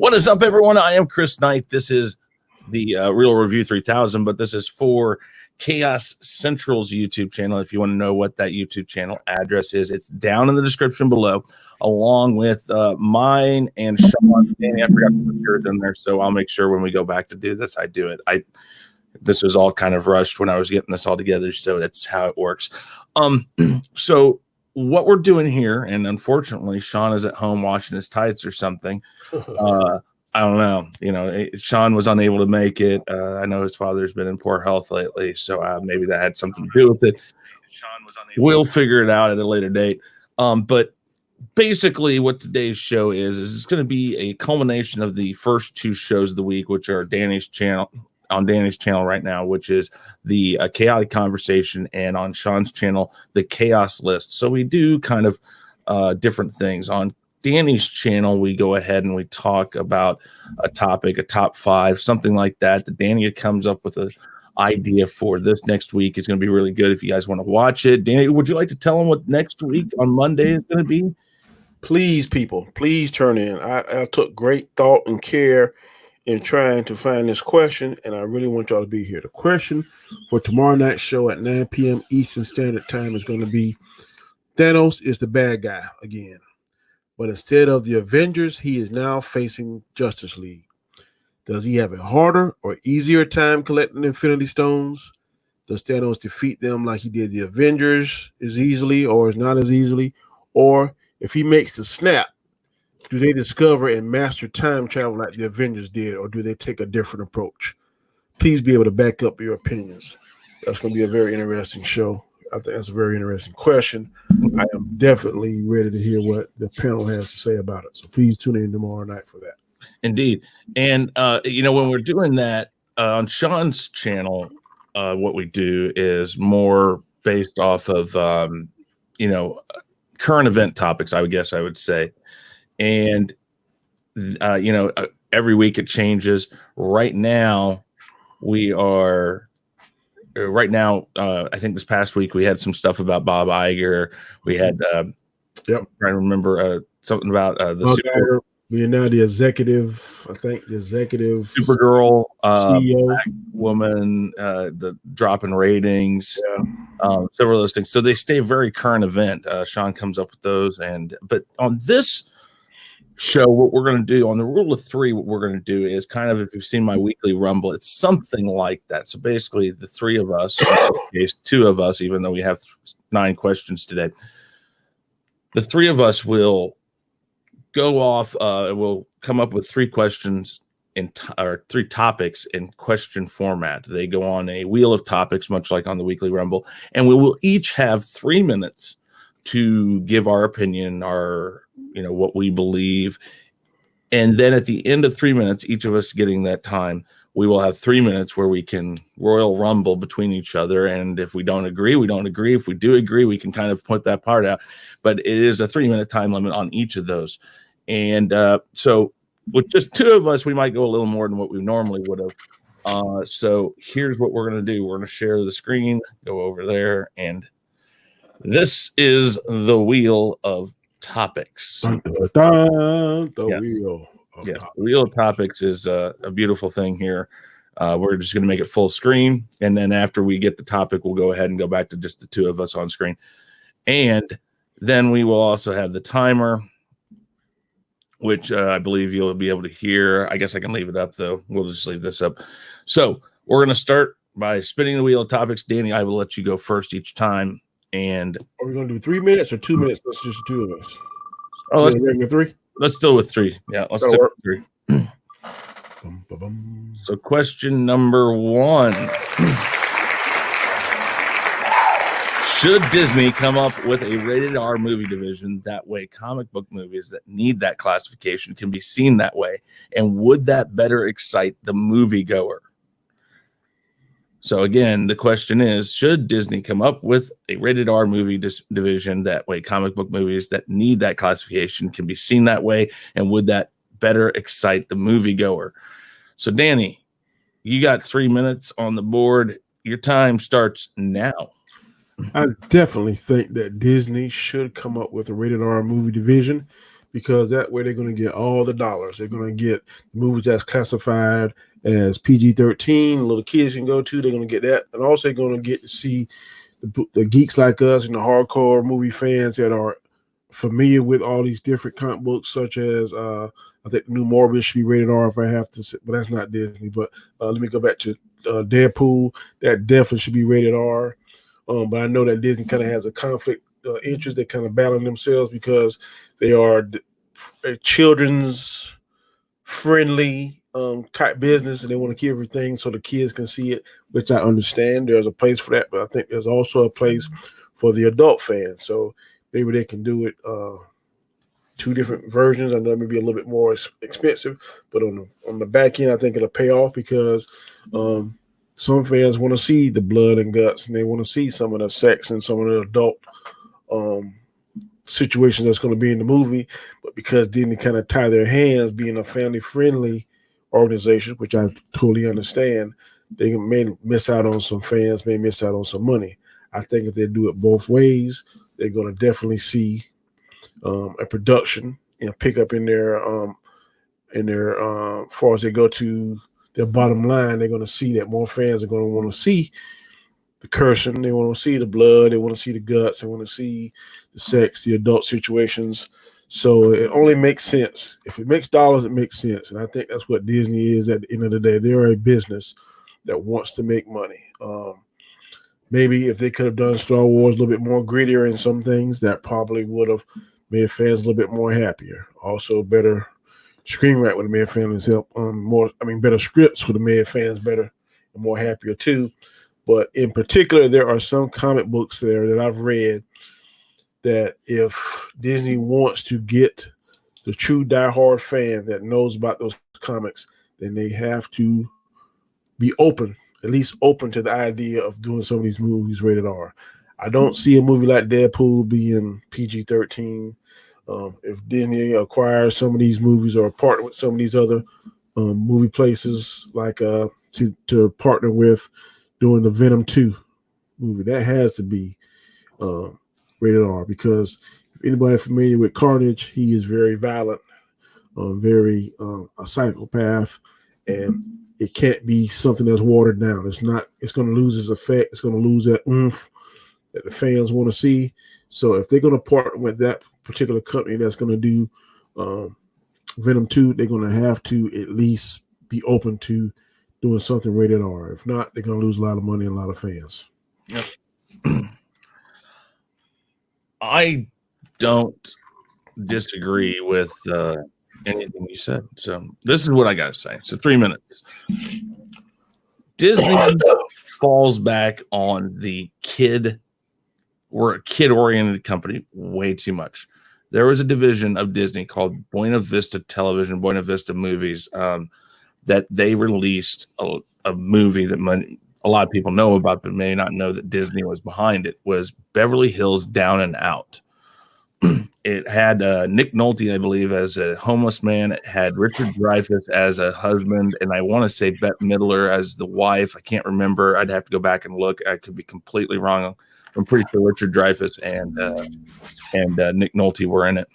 What is up, everyone? I am Chris Knight. This is the Real Review 3000, but this is for Chaos Central's YouTube channel. If you want to know what that YouTube channel address is, it's down in the description below, along with mine and Shaun. Danny, I forgot to put yours in there, so I'll make sure when we go back to do this, I do it. This was all kind of rushed when I was getting this all together, so that's how it works. So what we're doing here, and unfortunately, Shaun is at home washing his tights or something. I don't know. Shaun was unable to make it. I know his father's been in poor health lately, so maybe that had something to do with it. We'll figure it out at a later date. But basically, what today's show is it's going to be a culmination of the first two shows of the week, which are Danny's channel right now, which is the Khaotic Conversation, and on Shaun's channel, the Khaos List. So we do kind of different things. On Danny's channel, we go ahead and we talk about a topic, a top five, something like that. Danny comes up with an idea for this next week. It's going to be really good if you guys want to watch it. Danny, would you like to tell them what next week on Monday is going to be? Please, people, please turn in. I took great thought and care in trying to find this question, and I really want y'all to be here. The question for tomorrow night's show at 9 p.m. Eastern Standard Time is going to be, Thanos is the bad guy again, but instead of the Avengers, he is now facing Justice League. Does he have a harder or easier time collecting Infinity Stones? Does Thanos defeat them like he did the Avengers as easily or as not as easily? Or if he makes the snap, do they discover and master time travel like the Avengers did, or do they take a different approach? Please be able to back up your opinions. That's going to be a very interesting show. I think that's a very interesting question. I am definitely ready to hear what the panel has to say about it. So please tune in tomorrow night for that. Indeed. And, when we're doing that on Shaun's channel, what we do is more based off of, current event topics, I would say. And, every week it changes. Right now, I think this past week we had some stuff about Bob Iger. We had, I remember something about the executive, I think the executive Supergirl, CEO, woman, the drop in ratings, several of those things. So they stay very current event. Shaun comes up with those, but on this show, what we're going to do on the rule of three, what we're going to do is kind of, if you've seen my weekly rumble, it's something like that. So basically, the three of us, or in this case, two of us, even though we have 9 questions today, the three of us will go off. We'll come up with 3 questions or 3 topics in question format. They go on a wheel of topics, much like on the weekly rumble, and we will each have 3 minutes to give our opinion, what we believe. And then at the end of 3 minutes, each of us getting that time, we will have 3 minutes where we can royal rumble between each other. And if we don't agree, we don't agree. If we do agree, we can kind of put that part out. But it is a 3-minute time limit on each of those. And so with just 2 of us, we might go a little more than what we normally would have. So here's what we're going to do. We're going to share the screen, go over there, and this is the wheel of topics. Wheel of topics is a beautiful thing here. We're just going to make it full screen, and then after we get the topic, we'll go ahead and go back to just the 2 of us on screen. And then we will also have the timer, which I believe you'll be able to hear. I guess I can leave it up, though. We'll just leave this up. So we're going to start by spinning the wheel of topics. Danny, I will let you go first each time. And are we going to do 3 minutes or 2 minutes? That's just the 2 of us. Oh, let's do 3. Let's do with 3. Yeah, let's do 3. So question number 1. Should Disney come up with a rated R movie division? That way comic book movies that need that classification can be seen that way. And would that better excite the moviegoer? So again, the question is, should Disney come up with a rated R movie division? That way comic book movies that need that classification can be seen that way. And would that better excite the moviegoer? So Danny, you got 3 minutes on the board. Your time starts now. I definitely think that Disney should come up with a rated R movie division because that way they're going to get all the dollars. They're going to get the movies that's classified as PG-13, little kids can go to. They're going to get that, and also they're going to get to see the geeks like us and the hardcore movie fans that are familiar with all these different comic books, such as I think the new Morbius should be rated R if I have to say, but that's not Disney. But let me go back to Deadpool. That definitely should be rated R. But I know that Disney kind of has a conflict interest. They kind of battle themselves because they are a children's friendly type business, and they want to keep everything so the kids can see it, which I understand. There's a place for that, but I think there's also a place for the adult fans. So maybe they can do it two different versions. I know it may be a little bit more expensive, but on the back end, I think it'll pay off because some fans want to see the blood and guts, and they want to see some of the sex and some of the adult situations that's going to be in the movie. But because Disney kind of tie their hands, being a family-friendly organization, which I totally understand, they may miss out on some fans, may miss out on some money. I think if they do it both ways, they're going to definitely see a production and pick up in their as far as they go to their bottom line. They're going to see that more fans are going to want to see the cursing, they want to see the blood, they want to see the guts, they want to see the sex, the adult situations. So it only makes sense. If it makes dollars, it makes sense. And I think that's what Disney is at the end of the day. They're a business that wants to make money. Maybe if they could have done Star Wars a little bit more grittier in some things, that probably would have made fans a little bit more happier. Also, better screenwriting would have made fans better scripts would have made fans better and more happier too. But in particular, there are some comic books there that I've read that if Disney wants to get the true diehard fan that knows about those comics, then they have to be open, at least open to the idea of doing some of these movies rated R. I don't see a movie like Deadpool being PG-13. If Disney acquires some of these movies or partner with some of these other movie places, like to partner with doing the Venom 2 movie, that has to be rated R, because if anybody familiar with Carnage, he is very violent, very a psychopath, and it can't be something that's watered down. It's not. It's going to lose its effect. It's going to lose that oomph that the fans want to see. So if they're going to partner with that particular company that's going to do Venom 2, they're going to have to at least be open to doing something rated R. If not, they're going to lose a lot of money and a lot of fans. Yep. I don't disagree with anything you said. So this is what I got to say. So 3 minutes. Disney falls back on the kid. We're a kid-oriented company way too much. There was a division of Disney called Buena Vista Television, Buena Vista Movies, that they released a movie that a lot of people know about, but may not know that Disney was behind it, was Beverly Hills Down and Out. It had Nick Nolte, I believe, as a homeless man. It had Richard Dreyfuss as a husband, and I want to say Bette Midler as the wife. I can't remember. I'd have to go back and look. I could be completely wrong. I'm pretty sure Richard Dreyfuss and Nick Nolte were in it.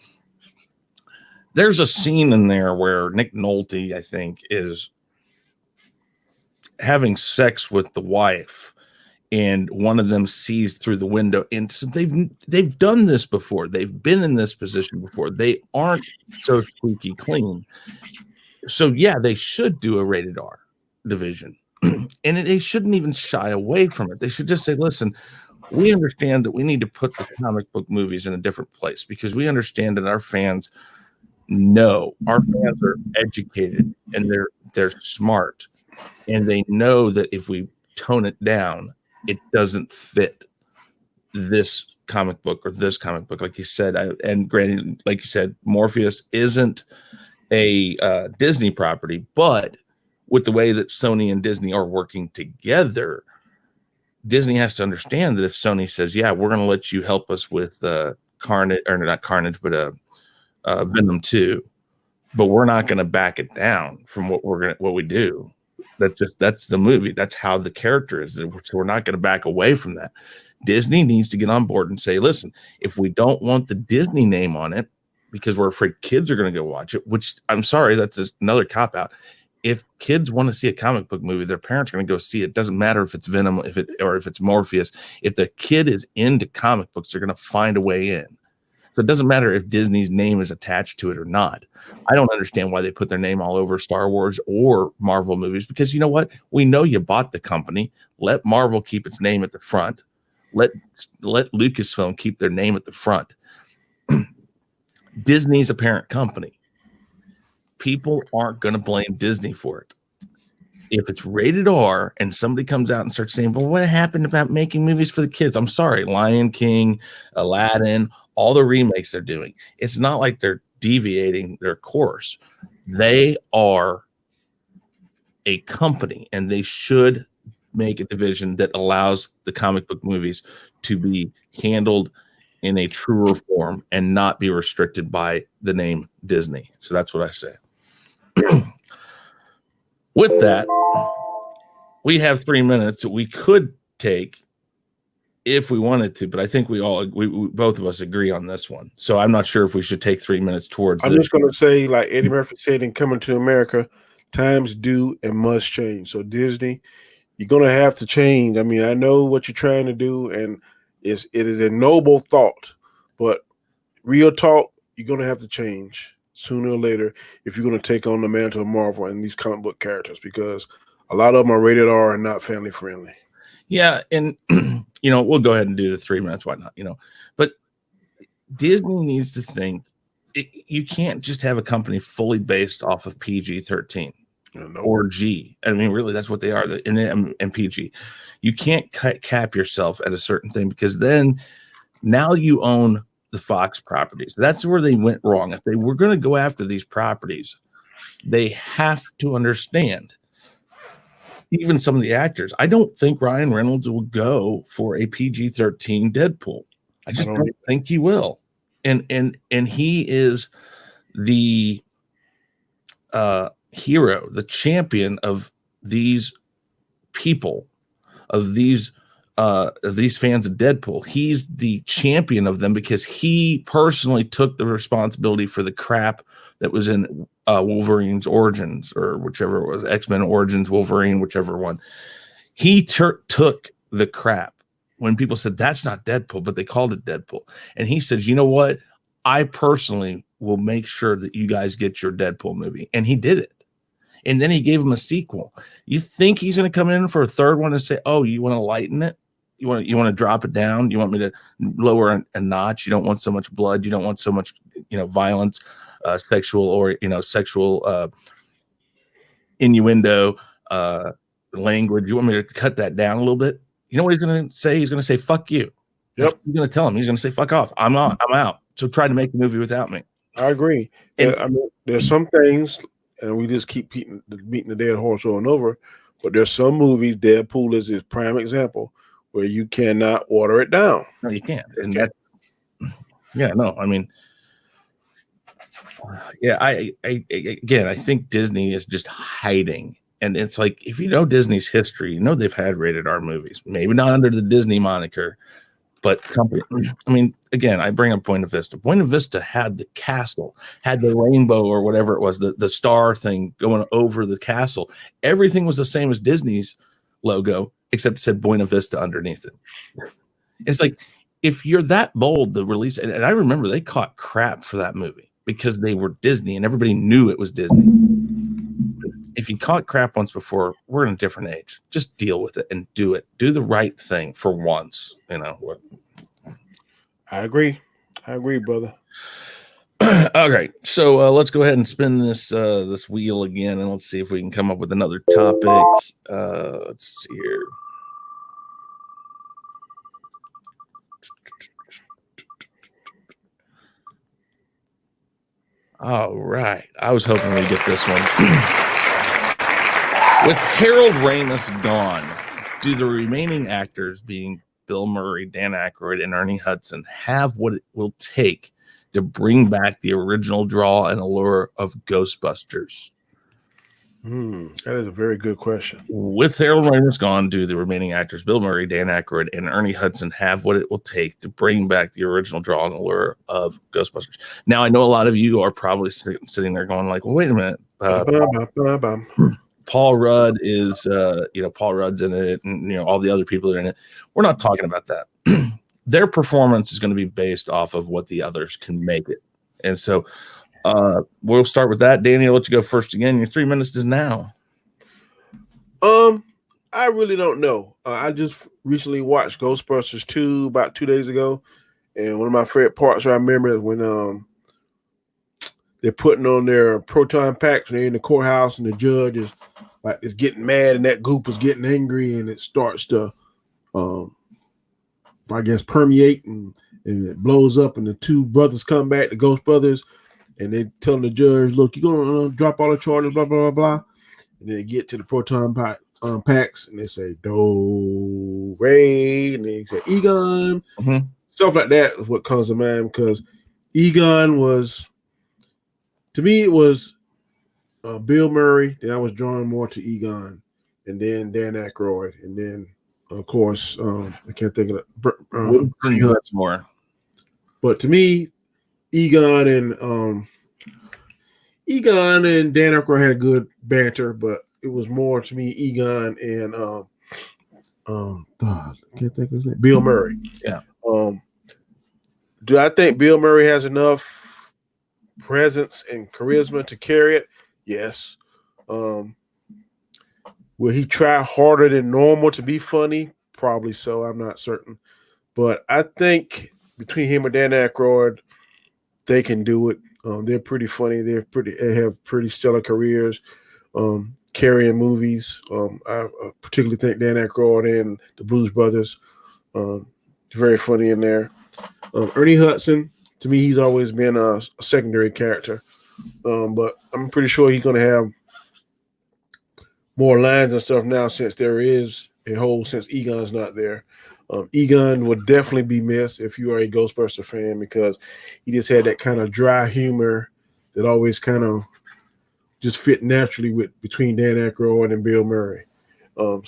There's a scene in there where Nick Nolte, I think, is having sex with the wife, and one of them sees through the window. And so they've done this before. They've been in this position before. They aren't so squeaky clean. So yeah, they should do a rated R division, and they shouldn't even shy away from it. They should just say, listen, we understand that we need to put the comic book movies in a different place, because we understand that our fans are educated and they're smart, and they know that if we tone it down, it doesn't fit this comic book or this comic book, like you said. And granted, like you said, Morpheus isn't a Disney property, but with the way that Sony and Disney are working together, Disney has to understand that if Sony says, yeah, we're going to let you help us with Carnage, or not Carnage, but Venom 2, but we're not going to back it down from what we do. That's the movie. That's how the character is. So we're not going to back away from that. Disney needs to get on board and say, listen, if we don't want the Disney name on it, because we're afraid kids are going to go watch it, which I'm sorry, that's just another cop out. If kids want to see a comic book movie, their parents are going to go see it. Doesn't matter if it's Venom, if it's Morpheus. If the kid is into comic books, they're going to find a way in. So it doesn't matter if Disney's name is attached to it or not. I don't understand why they put their name all over Star Wars or Marvel movies, because you know what? We know you bought the company. Let Marvel keep its name at the front. Let Lucasfilm keep their name at the front. Disney's a parent company. People aren't going to blame Disney for it. If it's rated R and somebody comes out and starts saying, well, what happened about making movies for the kids? I'm sorry, Lion King, Aladdin, all the remakes they're doing. It's not like they're deviating their course. They are a company, and they should make a division that allows the comic book movies to be handled in a truer form and not be restricted by the name Disney. So that's what I say. With that, we have 3 minutes that we could take if we wanted to, but I think we both of us agree on this one. So I'm not sure if we should take 3 minutes towards I'm just going to say, like Eddie Murphy said in Coming to America, times do and must change. So Disney, you're going to have to change. I mean, I know what you're trying to do, and it is a noble thought, but real talk, you're going to have to change sooner or later if you're going to take on the mantle of Marvel and these comic book characters, because a lot of them are rated R and not family friendly. Yeah, and we'll go ahead and do the 3 minutes, why not? But Disney needs to think you can't just have a company fully based off of PG-13 or G. I mean, really, that's what they are, and PG. You can't cap yourself at a certain thing, because then now you own the Fox properties. That's where they went wrong. If they were going to go after these properties, they have to understand. Even some of the actors, I don't think Ryan Reynolds will go for a PG-13 Deadpool. I just don't think he will. And he is the hero, the champion of these people, of these fans of Deadpool. He's the champion of them because he personally took the responsibility for the crap that was in Wolverine's Origins, or whichever it was, X-Men Origins, Wolverine, whichever one. He took the crap when people said that's not Deadpool, but they called it Deadpool. And he says, you know what? I personally will make sure that you guys get your Deadpool movie. And he did it. And then he gave him a sequel. You think he's going to come in for a third one and say, oh, you want to lighten it? You want to drop it down? You want me to lower a notch? You don't want so much blood. You don't want so much, violence, sexual innuendo, language. You want me to cut that down a little bit? You know what he's going to say? He's going to say, fuck you. Yep. He's going to tell him. He's going to say, fuck off. I'm out. So try to make the movie without me. I agree. And I mean, there's some things, and we just keep beating the dead horse over and over, but there's some movies, Deadpool is his prime example, where you cannot water it down. No, you can't. And that's, I mean, I think Disney is just hiding. And it's like, if you know Disney's history, they've had rated R movies, maybe not under the Disney moniker, but company. I mean, again, I bring up Buena Vista. Buena Vista had the castle, had the rainbow or whatever it was, the star thing going over the castle. Everything was the same as Disney's logo, except it said Buena Vista underneath it. It's like, if you're that bold to release it, and I remember they caught crap for that movie because they were Disney and everybody knew it was Disney. If you caught crap once before, we're in a different age. Just deal with it and do it. Do the right thing for once. I agree, brother. Okay, so let's go ahead and spin this wheel again, and let's see if we can come up with another topic. Let's see here. All right, I was hoping we'd get this one. With Harold Ramis gone, do the remaining actors, being Bill Murray, Dan Aykroyd, and Ernie Hudson, have what it will take to bring back the original draw and allure of Ghostbusters? That is a very good question. With Harold Ramis gone, do the remaining actors Bill Murray, Dan Aykroyd, and Ernie Hudson have what it will take to bring back the original draw and allure of Ghostbusters? Now, I know a lot of you are probably sitting there going like, well, wait a minute. Paul Rudd is, Paul Rudd's in it, and, all the other people are in it. We're not talking about that. Their performance is going to be based off of what the others can make it. And so we'll start with that. Danny, I'll let you go first again. Your 3 minutes is now. I really don't know. I just recently watched Ghostbusters 2 about 2 days ago, and one of my favorite parts I remember is when they're putting on their proton packs and they're in the courthouse and the judge is getting mad and that goop is getting angry and it starts to I guess permeate and it blows up and the two brothers come back, the Ghost Brothers, and they telling the judge, look, you're gonna drop all the charges, blah blah blah blah. And they get to the proton packs and they say do Ray, and they say Egon. Stuff like that is what comes to mind, because Egon was, to me, it was Bill Murray. Then I was drawn more to Egon, and then Dan Aykroyd, and then of course I can't think of it. More. But to me, Egon and Dan Aykroyd had a good banter, but it was more to me Egon and I can't think of his name. Bill Murray. Yeah. Do I think Bill Murray has enough presence and charisma to carry it? Yes. Will he try harder than normal to be funny? Probably so. I'm not certain. But I think between him and Dan Aykroyd, they can do it. They're pretty funny. They have pretty stellar careers, carrying movies. I particularly think Dan Aykroyd and the Blues Brothers, very funny in there. Ernie Hudson, to me, he's always been a secondary character, but I'm pretty sure he's going to have more lines and stuff now since there is a hole, since Egon's not there. Egon would definitely be missed if you are a Ghostbuster fan, because he just had that kind of dry humor that always kind of just fit naturally between Dan Aykroyd and Bill Murray. Will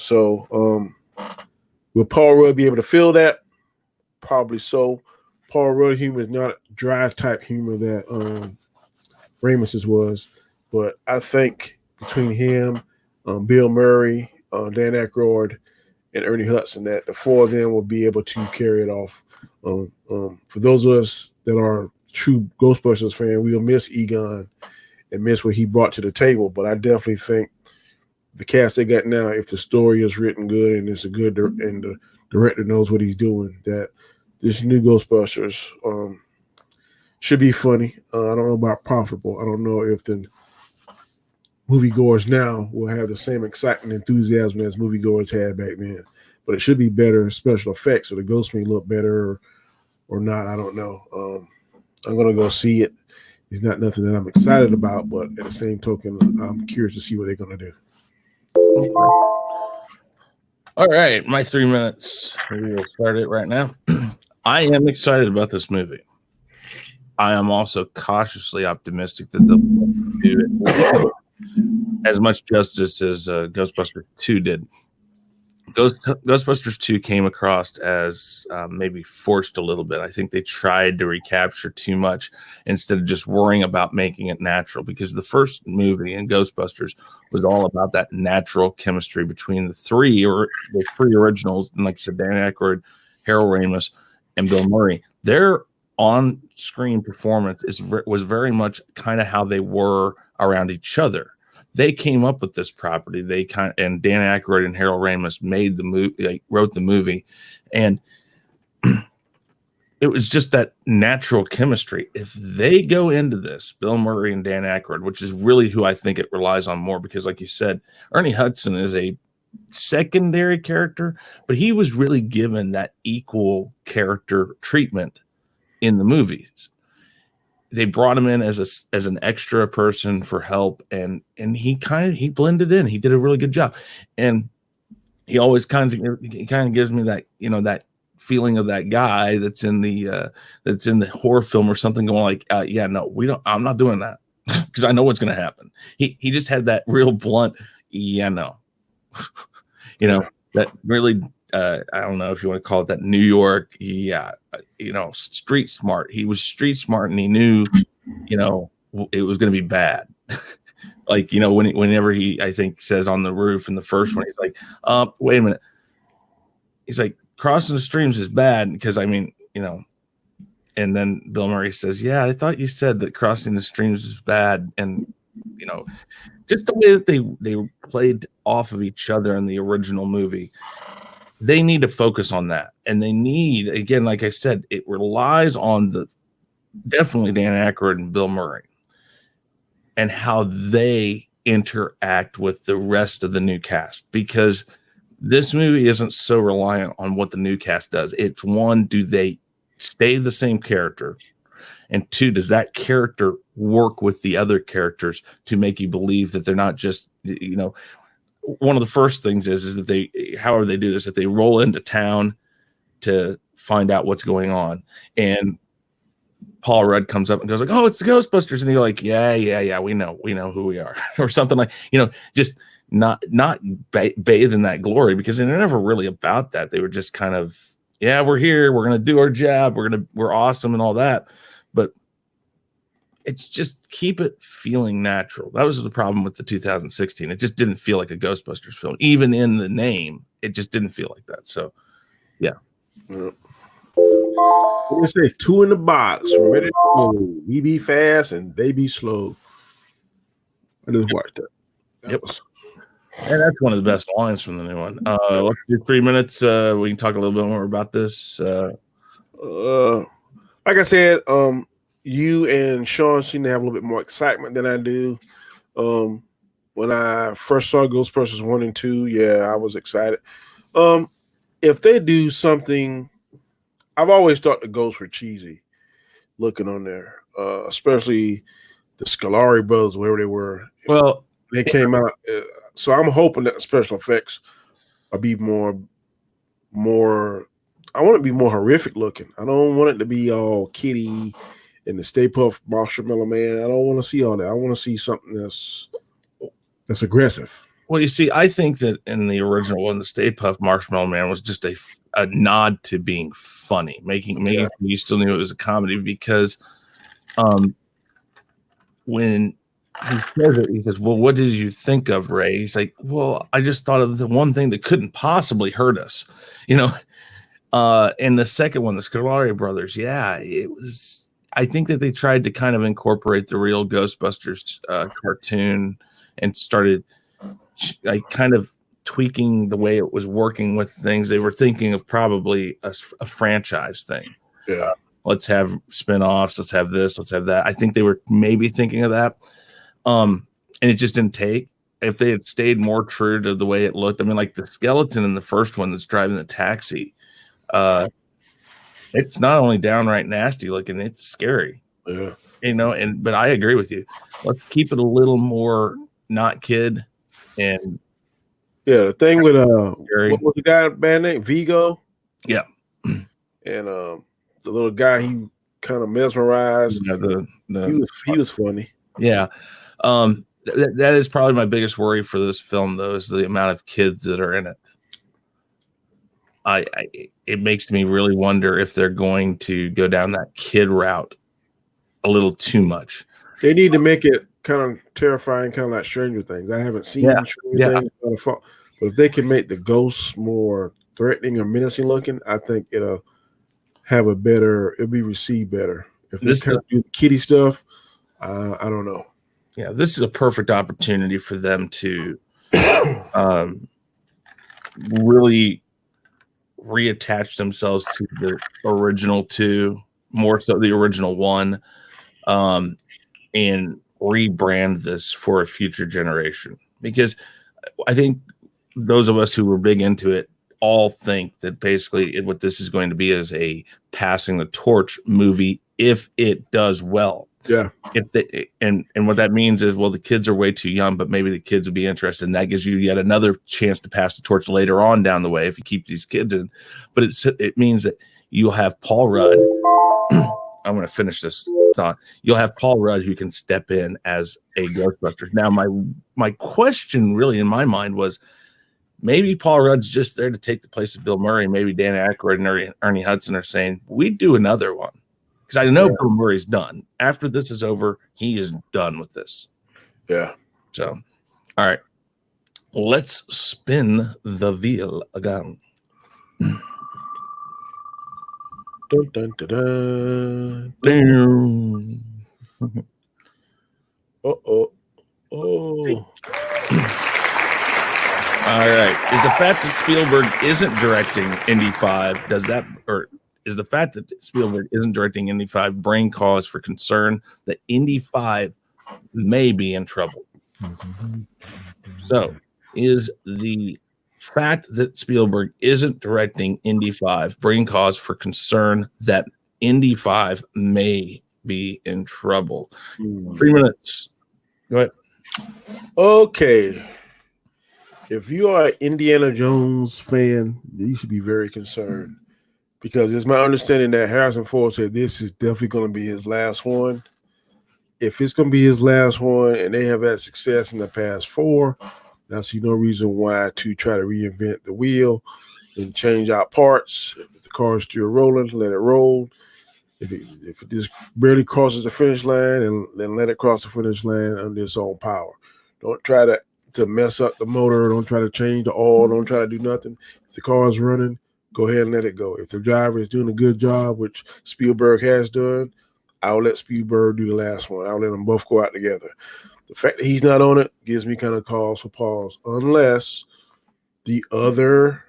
Paul Rudd be able to fill that? Probably so. Paul Rudd humor is not dry type humor that Ramis's was, but I think between him, Bill Murray, Dan Aykroyd, and Ernie Hudson, that the four of them will be able to carry it off. For those of us that are true Ghostbusters fan, we'll miss Egon and miss what he brought to the table. But I definitely think the cast they got now, if the story is written good and it's a good and the director knows what he's doing, that this new Ghostbusters should be funny. I don't know about profitable. I don't know if the moviegoers now will have the same excitement and enthusiasm as moviegoers had back then. But it should be better special effects, so the ghosts may look better or not. I don't know. I'm going to go see it. It's not nothing that I'm excited about, but at the same token, I'm curious to see what they're going to do. All right, my 3 minutes. We will start it right now. I am excited about this movie. I am also cautiously optimistic that they'll do it as much justice as Ghostbusters 2 did. Ghostbusters 2 came across as maybe forced a little bit. I think they tried to recapture too much instead of just worrying about making it natural, because the first movie in Ghostbusters was all about that natural chemistry between the three originals, and like I said, Dan Aykroyd, Harold Ramis, and Bill Murray. Their on-screen performance was very much kind of how they were around each other. They came up with this property. And Dan Aykroyd and Harold Ramis made the movie, wrote the movie, and it was just that natural chemistry. If they go into this, Bill Murray and Dan Aykroyd, which is really who I think it relies on more, because like you said, Ernie Hudson is a secondary character, but he was really given that equal character treatment in the movies. They brought him in as an extra person for help, and he blended in. He did a really good job, and he always kind of gives me that that feeling of that guy that's in the horror film or something, going like, yeah, no, we don't. I'm not doing that. because I know what's going to happen. He just had that real blunt, yeah, no, that really, I don't know if you want to call it that New York, yeah, street smart. He was street smart, and he knew, it was going to be bad. Like, whenever he, I think, says on the roof in the first one, he's like, wait a minute. He's like, crossing the streams is bad because, and then Bill Murray says, yeah, I thought you said that crossing the streams is bad. And, just the way that they played off of each other in the original movie, they need to focus on that. And they need, again, like I said, it relies on definitely Dan Aykroyd and Bill Murray and how they interact with the rest of the new cast, because this movie isn't so reliant on what the new cast does. It's one, do they stay the same character? And two, does that character work with the other characters to make you believe that they're not just, one of the first things is that however they do this, that they roll into town to find out what's going on. And Paul Rudd comes up and goes like, "Oh, it's the Ghostbusters," and you're like, "Yeah, we know who we are," or something like, just not bathe in that glory, because they're never really about that. They were just kind of, yeah, we're here, we're gonna do our job, we're awesome and all that, but it's just keep it feeling natural. That was the problem with the 2016. It just didn't feel like a Ghostbusters film, even in the name. It just didn't feel like that. So, yeah. They say 2 in the box, ready to go. We be fast and they be slow. I just watched that. Yep. And that's one of the best lines from the new one. Let's do 3 minutes. We can talk a little bit more about this. Like I said, you and Shaun seem to have a little bit more excitement than I do. When I first saw Ghostbusters 1 and 2, yeah, I was excited. If they do something, I've always thought the ghosts were cheesy looking on there, especially the Scolari brothers, wherever they were. Well, they came out. So I'm hoping that the special effects will be more. I want it to be more horrific looking. I don't want it to be all kitty and the Stay Puft Marshmallow Man. I don't want to see all that. I want to see something that's aggressive. Well, you see, I think that in the original one, the Stay Puft Marshmallow Man was just a nod to being funny, making you still knew it was a comedy, because when he says it, he says, "Well, what did you think of, Ray?" He's like, "Well, I just thought of the one thing that couldn't possibly hurt us," And the second one, the Scolari brothers, yeah, it was. I think that they tried to kind of incorporate the real Ghostbusters cartoon and started kind of tweaking the way it was working with things. They were thinking of probably a franchise thing. Yeah. Let's have spinoffs. Let's have this. Let's have that. I think they were maybe thinking of that. And it just didn't take. If they had stayed more true to the way it looked, I mean, like the skeleton in the first one that's driving the taxi, it's not only downright nasty looking, it's scary. Yeah. But I agree with you. Let's keep it a little more not kid. And yeah, the thing with what was the guy band name? Vigo? Yeah. And the little guy, he kind of mesmerized. Yeah, he was funny. Yeah. That is probably my biggest worry for this film, though, is the amount of kids that are in it. It makes me really wonder if they're going to go down that kid route a little too much. They need to make it kind of terrifying, kind of like Stranger Things. I haven't seen Stranger Things, but if they can make the ghosts more threatening or menacing looking, I think it'll be received better. If they kind of do the kitty stuff, I don't know. Yeah, this is a perfect opportunity for them to really reattach themselves to the original two, more so the original one, and rebrand this for a future generation. Because I think those of us who were big into it all think that basically what this is going to be is a passing the torch movie if it does well. Yeah. And what that means is, well, the kids are way too young, but maybe the kids would be interested, and that gives you yet another chance to pass the torch later on down the way if you keep these kids in. But it means that you'll have Paul Rudd I'm going to finish this thought. You'll have Paul Rudd who can step in as a Ghostbusters. Now, my question really in my mind was maybe Paul Rudd's just there to take the place of Bill Murray. Maybe Dan Aykroyd and Ernie Hudson are saying, we do another one. Because I know Bill Murray's done. After this is over, he is done with this. Yeah. So, all right. Let's spin the wheel again. Dun, dun, dun, dun, dun. Oh. All right. Is the fact that Spielberg isn't directing Indy 5, is the fact that Spielberg isn't directing Indy 5 brain cause for concern that Indy 5 may be in trouble? So, is the fact that Spielberg isn't directing Indy 5 brain cause for concern that Indy 5 may be in trouble? 3 minutes. Go ahead. Okay. If you are an Indiana Jones fan, you should be very concerned because it's my understanding that Harrison Ford said this is definitely going to be his last one. If it's going to be his last one and they have had success in the past 4, I see no reason why to try to reinvent the wheel and change out parts. If the car is still rolling, let it roll. If it just barely crosses the finish line, and then let it cross the finish line under its own power. Don't try to mess up the motor. Don't try to change the oil. Don't try to do nothing. If the car is running, go ahead and let it go. If the driver is doing a good job, which Spielberg has done, I'll let Spielberg do the last one. I'll let them both go out together. The fact that he's not on it gives me kind of cause for pause, unless the other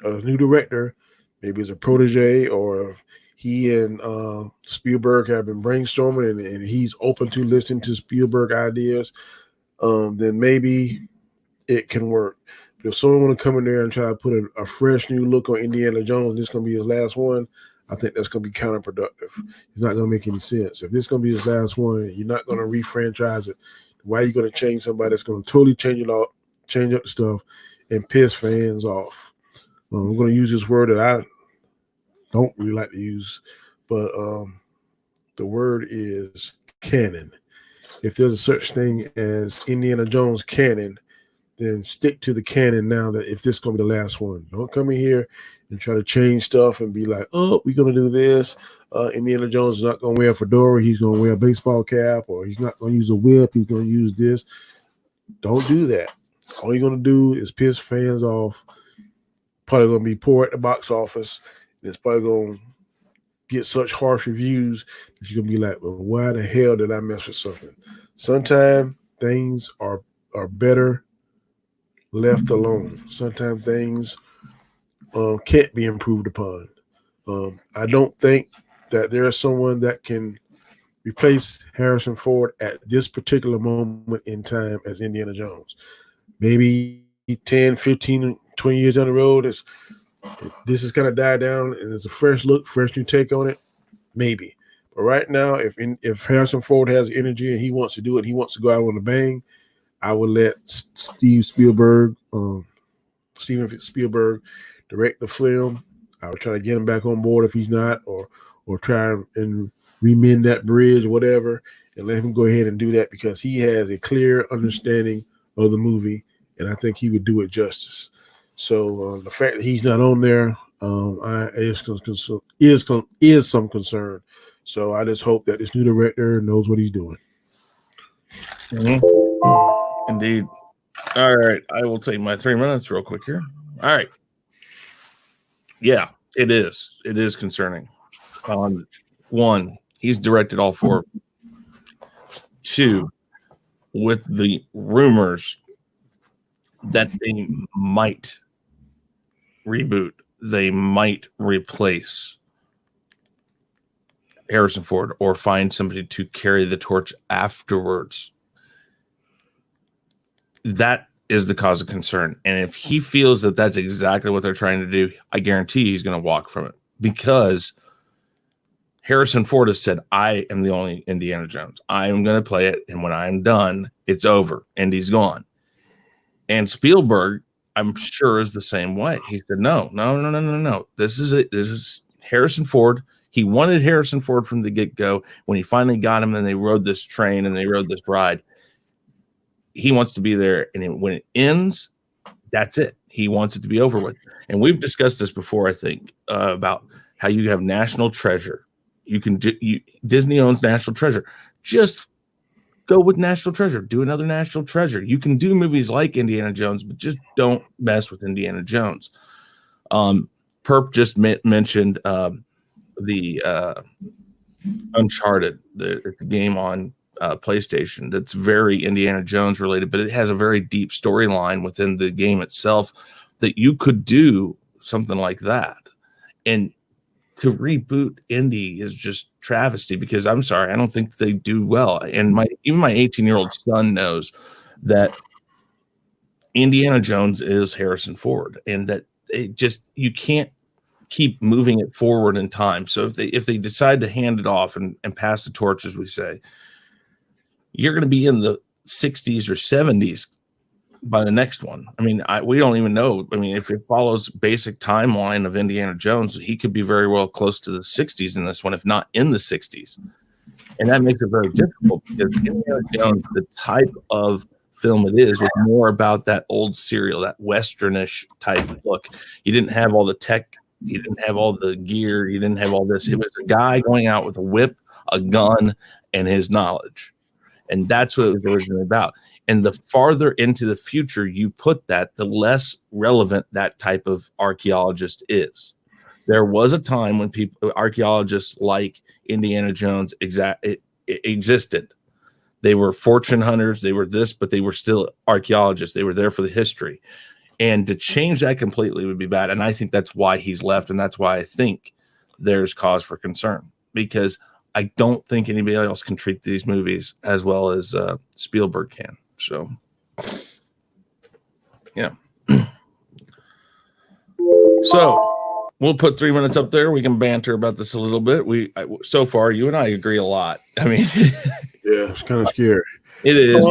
new director, maybe it's a protege, or if he and Spielberg have been brainstorming and he's open to listening to Spielberg ideas, then maybe it can work. But if someone want to come in there and try to put a fresh new look on Indiana Jones, and this is going to be his last one, I think that's going to be counterproductive. It's not going to make any sense. If this is going to be his last one, you're not going to re-franchise it. Why are you going to change somebody that's going to totally change up the stuff and piss fans off? We're going to use this word that I don't really like to use, but the word is canon. If there's a such thing as Indiana Jones canon, then stick to the canon now. That if this is going to be the last one, don't come in here and try to change stuff and be like, oh, we're going to do this. Indiana Jones is not going to wear a fedora. He's going to wear a baseball cap, or he's not going to use a whip. He's going to use this. Don't do that. All you're going to do is piss fans off. Probably going to be poor at the box office. It's probably going to get such harsh reviews that you're going to be like, well, why the hell did I mess with something? Sometimes things are better left alone. Sometimes things can't be improved upon. I don't think that there is someone that can replace Harrison Ford at this particular moment in time as Indiana Jones. Maybe 10, 15, 20 years down the road, this is kind of died down and it's a fresh look, fresh new take on it. Maybe. But right now, if Harrison Ford has energy and he wants to do it, he wants to go out on a bang, I would let Steven Spielberg direct the film. I would try to get him back on board if he's not, or try and remend that bridge or whatever, and let him go ahead and do that because he has a clear understanding of the movie, and I think he would do it justice. So the fact that he's not on there is some concern. So I just hope that this new director knows what he's doing. Mm-hmm. Indeed. All right. I will take my 3 minutes real quick here. All right. Yeah, it is. It is concerning. One, he's directed all 4. 2, with the rumors that they might reboot, they might replace Harrison Ford or find somebody to carry the torch afterwards. That is the cause of concern. And if he feels that that's exactly what they're trying to do, I guarantee he's going to walk from it, because Harrison Ford has said, I am the only Indiana Jones. I am going to play it. And when I'm done, it's over. Indy's gone. And Spielberg, I'm sure, is the same way. He said, no. This is it. This is Harrison Ford. He wanted Harrison Ford from the get-go. When he finally got him, and they rode this train and they rode this ride, he wants to be there. And when it ends, that's it. He wants it to be over with. And we've discussed this before, I think, about how you have National Treasure. Disney owns National Treasure. Just go with National Treasure. Do another National Treasure. You can do movies like Indiana Jones, but just don't mess with Indiana Jones. Perp just mentioned the Uncharted, the game on PlayStation that's very Indiana Jones related, but it has a very deep storyline within the game itself that you could do something like that. And to reboot Indy is just travesty, because I'm sorry, I don't think they do well. And even my 18-year-old son knows that Indiana Jones is Harrison Ford, and that you can't keep moving it forward in time. So if they decide to hand it off and pass the torch, as we say, you're going to be in the 60s or 70s by the next one. I mean, we don't even know. I mean, if it follows basic timeline of Indiana Jones, he could be very well close to the 60s in this one, if not in the 60s. And that makes it very difficult, because Indiana Jones, the type of film it is, was more about that old serial, that westernish type look. You didn't have all the tech. You didn't have all the gear. You didn't have all this. It was a guy going out with a whip, a gun, and his knowledge. And that's what it was originally about. And the farther into the future you put that, the less relevant that type of archaeologist is. There was a time when archaeologists like Indiana Jones existed. They were fortune hunters. They were this, but they were still archaeologists. They were there for the history. And to change that completely would be bad. And I think that's why he's left. And that's why I think there's cause for concern, because I don't think anybody else can treat these movies as well as Spielberg can. So, yeah. So we'll put 3 minutes up there. We can banter about this a little bit. So far, you and I agree a lot. I mean, yeah, it's kind of scary. It is.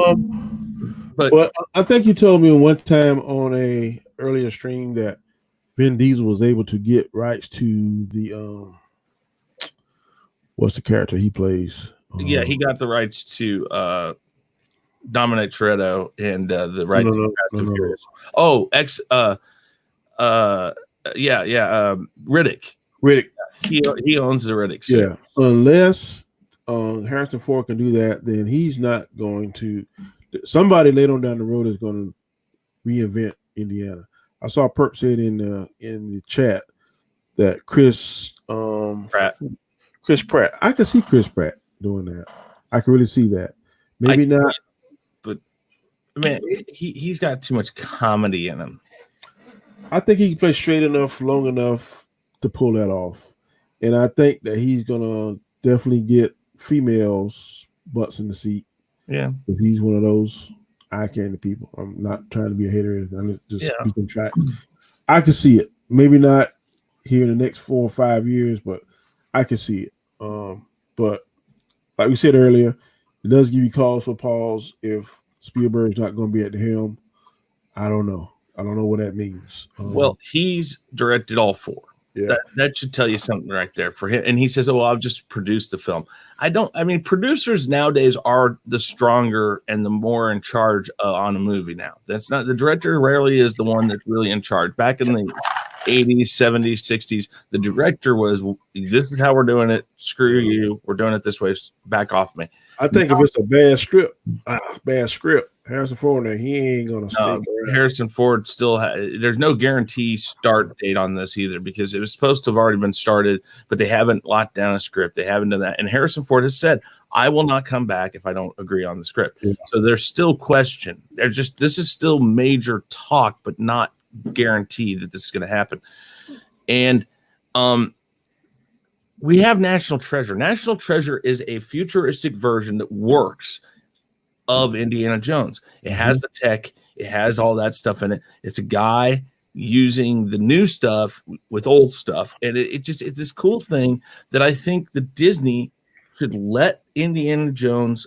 But I think you told me one time on a earlier stream that Vin Diesel was able to get rights to the what's the character he plays? Yeah, he got the rights to Dominic Toretto and the rights to Fast and Furious. Oh, Riddick. Riddick. He owns the Riddick series. Yeah, unless Harrison Ford can do that, then he's not going to. Somebody later on down the road is going to reinvent Indiana. I saw Perp said in the chat that Chris Pratt. I can see Chris Pratt doing that. I can really see that. Maybe not, but man, he's got too much comedy in him. I think he can play straight enough, long enough to pull that off, and I think that he's gonna definitely get females' butts in the seat. Yeah, if he's one of those eye candy people. I'm not trying to be a hater. I'm just speaking fact. I can see it. Maybe not here in the next 4 or 5 years, but I can see it. But like we said earlier, it does give you cause for pause if Spielberg's not going to be at the helm. I don't know. I don't know what that means. Well, he's directed all 4. Yeah, that should tell you something right there for him. And he says, "Oh, well, I'll just produce the film." I mean, producers nowadays are the stronger and the more in charge on a movie now. That's not the director. Rarely is the one that's really in charge. Back in the 80s, 70s, 60s, the director was, "This is how we're doing it. Screw you. We're doing it this way. Back off me." I think if it's a bad script, Harrison Ford, he ain't gonna stick around. Harrison Ford still there's no guarantee start date on this either, because it was supposed to have already been started, but they haven't locked down a script. They haven't done that. And Harrison Ford has said, "I will not come back if I don't agree on the script." Yeah. So there's still question. This is still major talk, but not guaranteed that this is going to happen. And we have National Treasure. National Treasure is a futuristic version that works of Indiana Jones. It has the tech. It has all that stuff in it. It's a guy using the new stuff with old stuff. And it's this cool thing that I think the Disney should let Indiana Jones,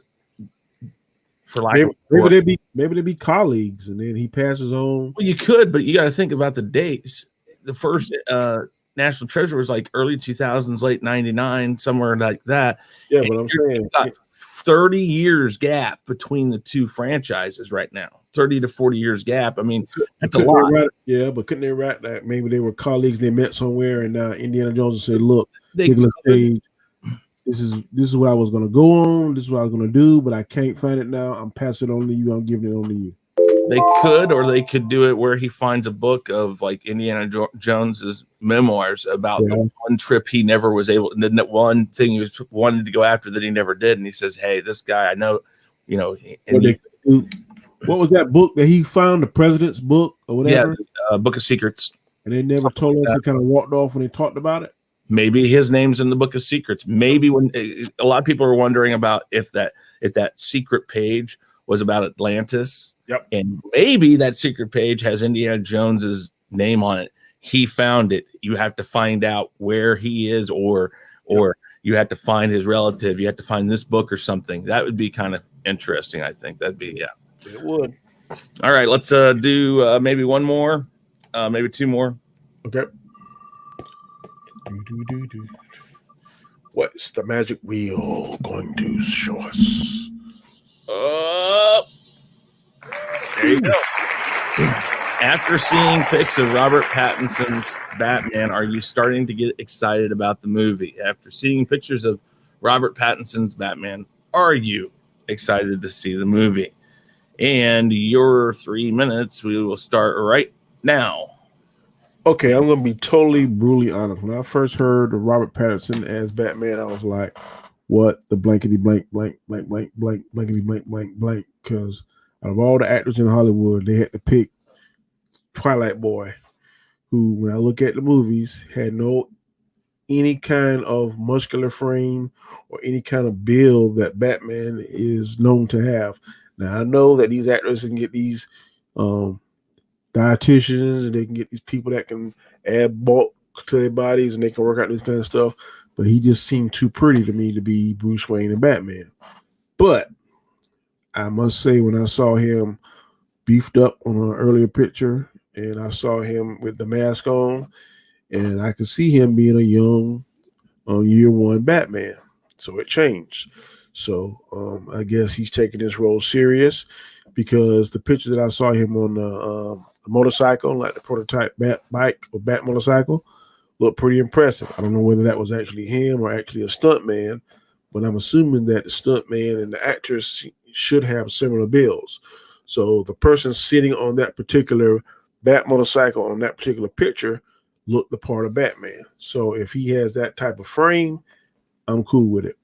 for lack of maybe they be colleagues, and then he passes on. Well, you could, but you got to think about the dates. The first National Treasure was like early 2000s, late 99, somewhere like that. Yeah, And but I'm saying got 30 years gap between the two franchises right now. 30 to 40 years gap. I mean, that's a lot. But couldn't they write that maybe they were colleagues they met somewhere, and Indiana Jones said, "Look, They Nicolas Cage, this is what I was going to go on. This is what I was going to do, but I can't find it now. I'm passing it on to you. I'm giving it on to you." They could, or they could do it where he finds a book of like Indiana Jones's memoirs about the one trip he never was able, and then that one thing he was wanted to go after that he never did. And he says, "Hey, this guy, I know, you know." And what was that book that he found? The President's Book or whatever? Yeah, Book of Secrets. And they never told us. They kind of walked off when they talked about it. Maybe his name's in the Book of Secrets. Maybe when a lot of people are wondering about if that secret page was about Atlantis. Yep. And maybe that secret page has Indiana Jones's name on it. He found it. You have to find out where he is, or you have to find his relative. You have to find this book or something. That would be kind of interesting. I think that'd be, It would. All right, let's do maybe one more, maybe two more. Okay. What's the magic wheel going to show us? There you go. After seeing pics of Robert Pattinson's Batman, are you starting to get excited about the movie? After seeing pictures of Robert Pattinson's Batman, are you excited to see the movie? And your 3 minutes, we will start right now. Okay, I'm going to be totally brutally honest. When I first heard of Robert Pattinson as Batman, I was like, what the blankety blank, blank, blank, blank, blank, blankety blank, blank, blank. Because out of all the actors in Hollywood, they had to pick Twilight Boy, who, when I look at the movies, had any kind of muscular frame or any kind of build that Batman is known to have. Now, I know that these actors can get these dietitians, and they can get these people that can add bulk to their bodies, and they can work out this kind of stuff. But he just seemed too pretty to me to be Bruce Wayne and Batman. But I must say, when I saw him beefed up on an earlier picture, and I saw him with the mask on, and I could see him being a young year one Batman. So it changed. So I guess he's taking this role serious, because the picture that I saw him on the motorcycle, like the prototype Bat bike or Bat motorcycle, looked pretty impressive. I don't know whether that was actually him or actually a stunt man, but I'm assuming that the stunt man and the actress should have similar builds. So the person sitting on that particular Bat motorcycle on that particular picture looked the part of Batman. So if he has that type of frame, I'm cool with it.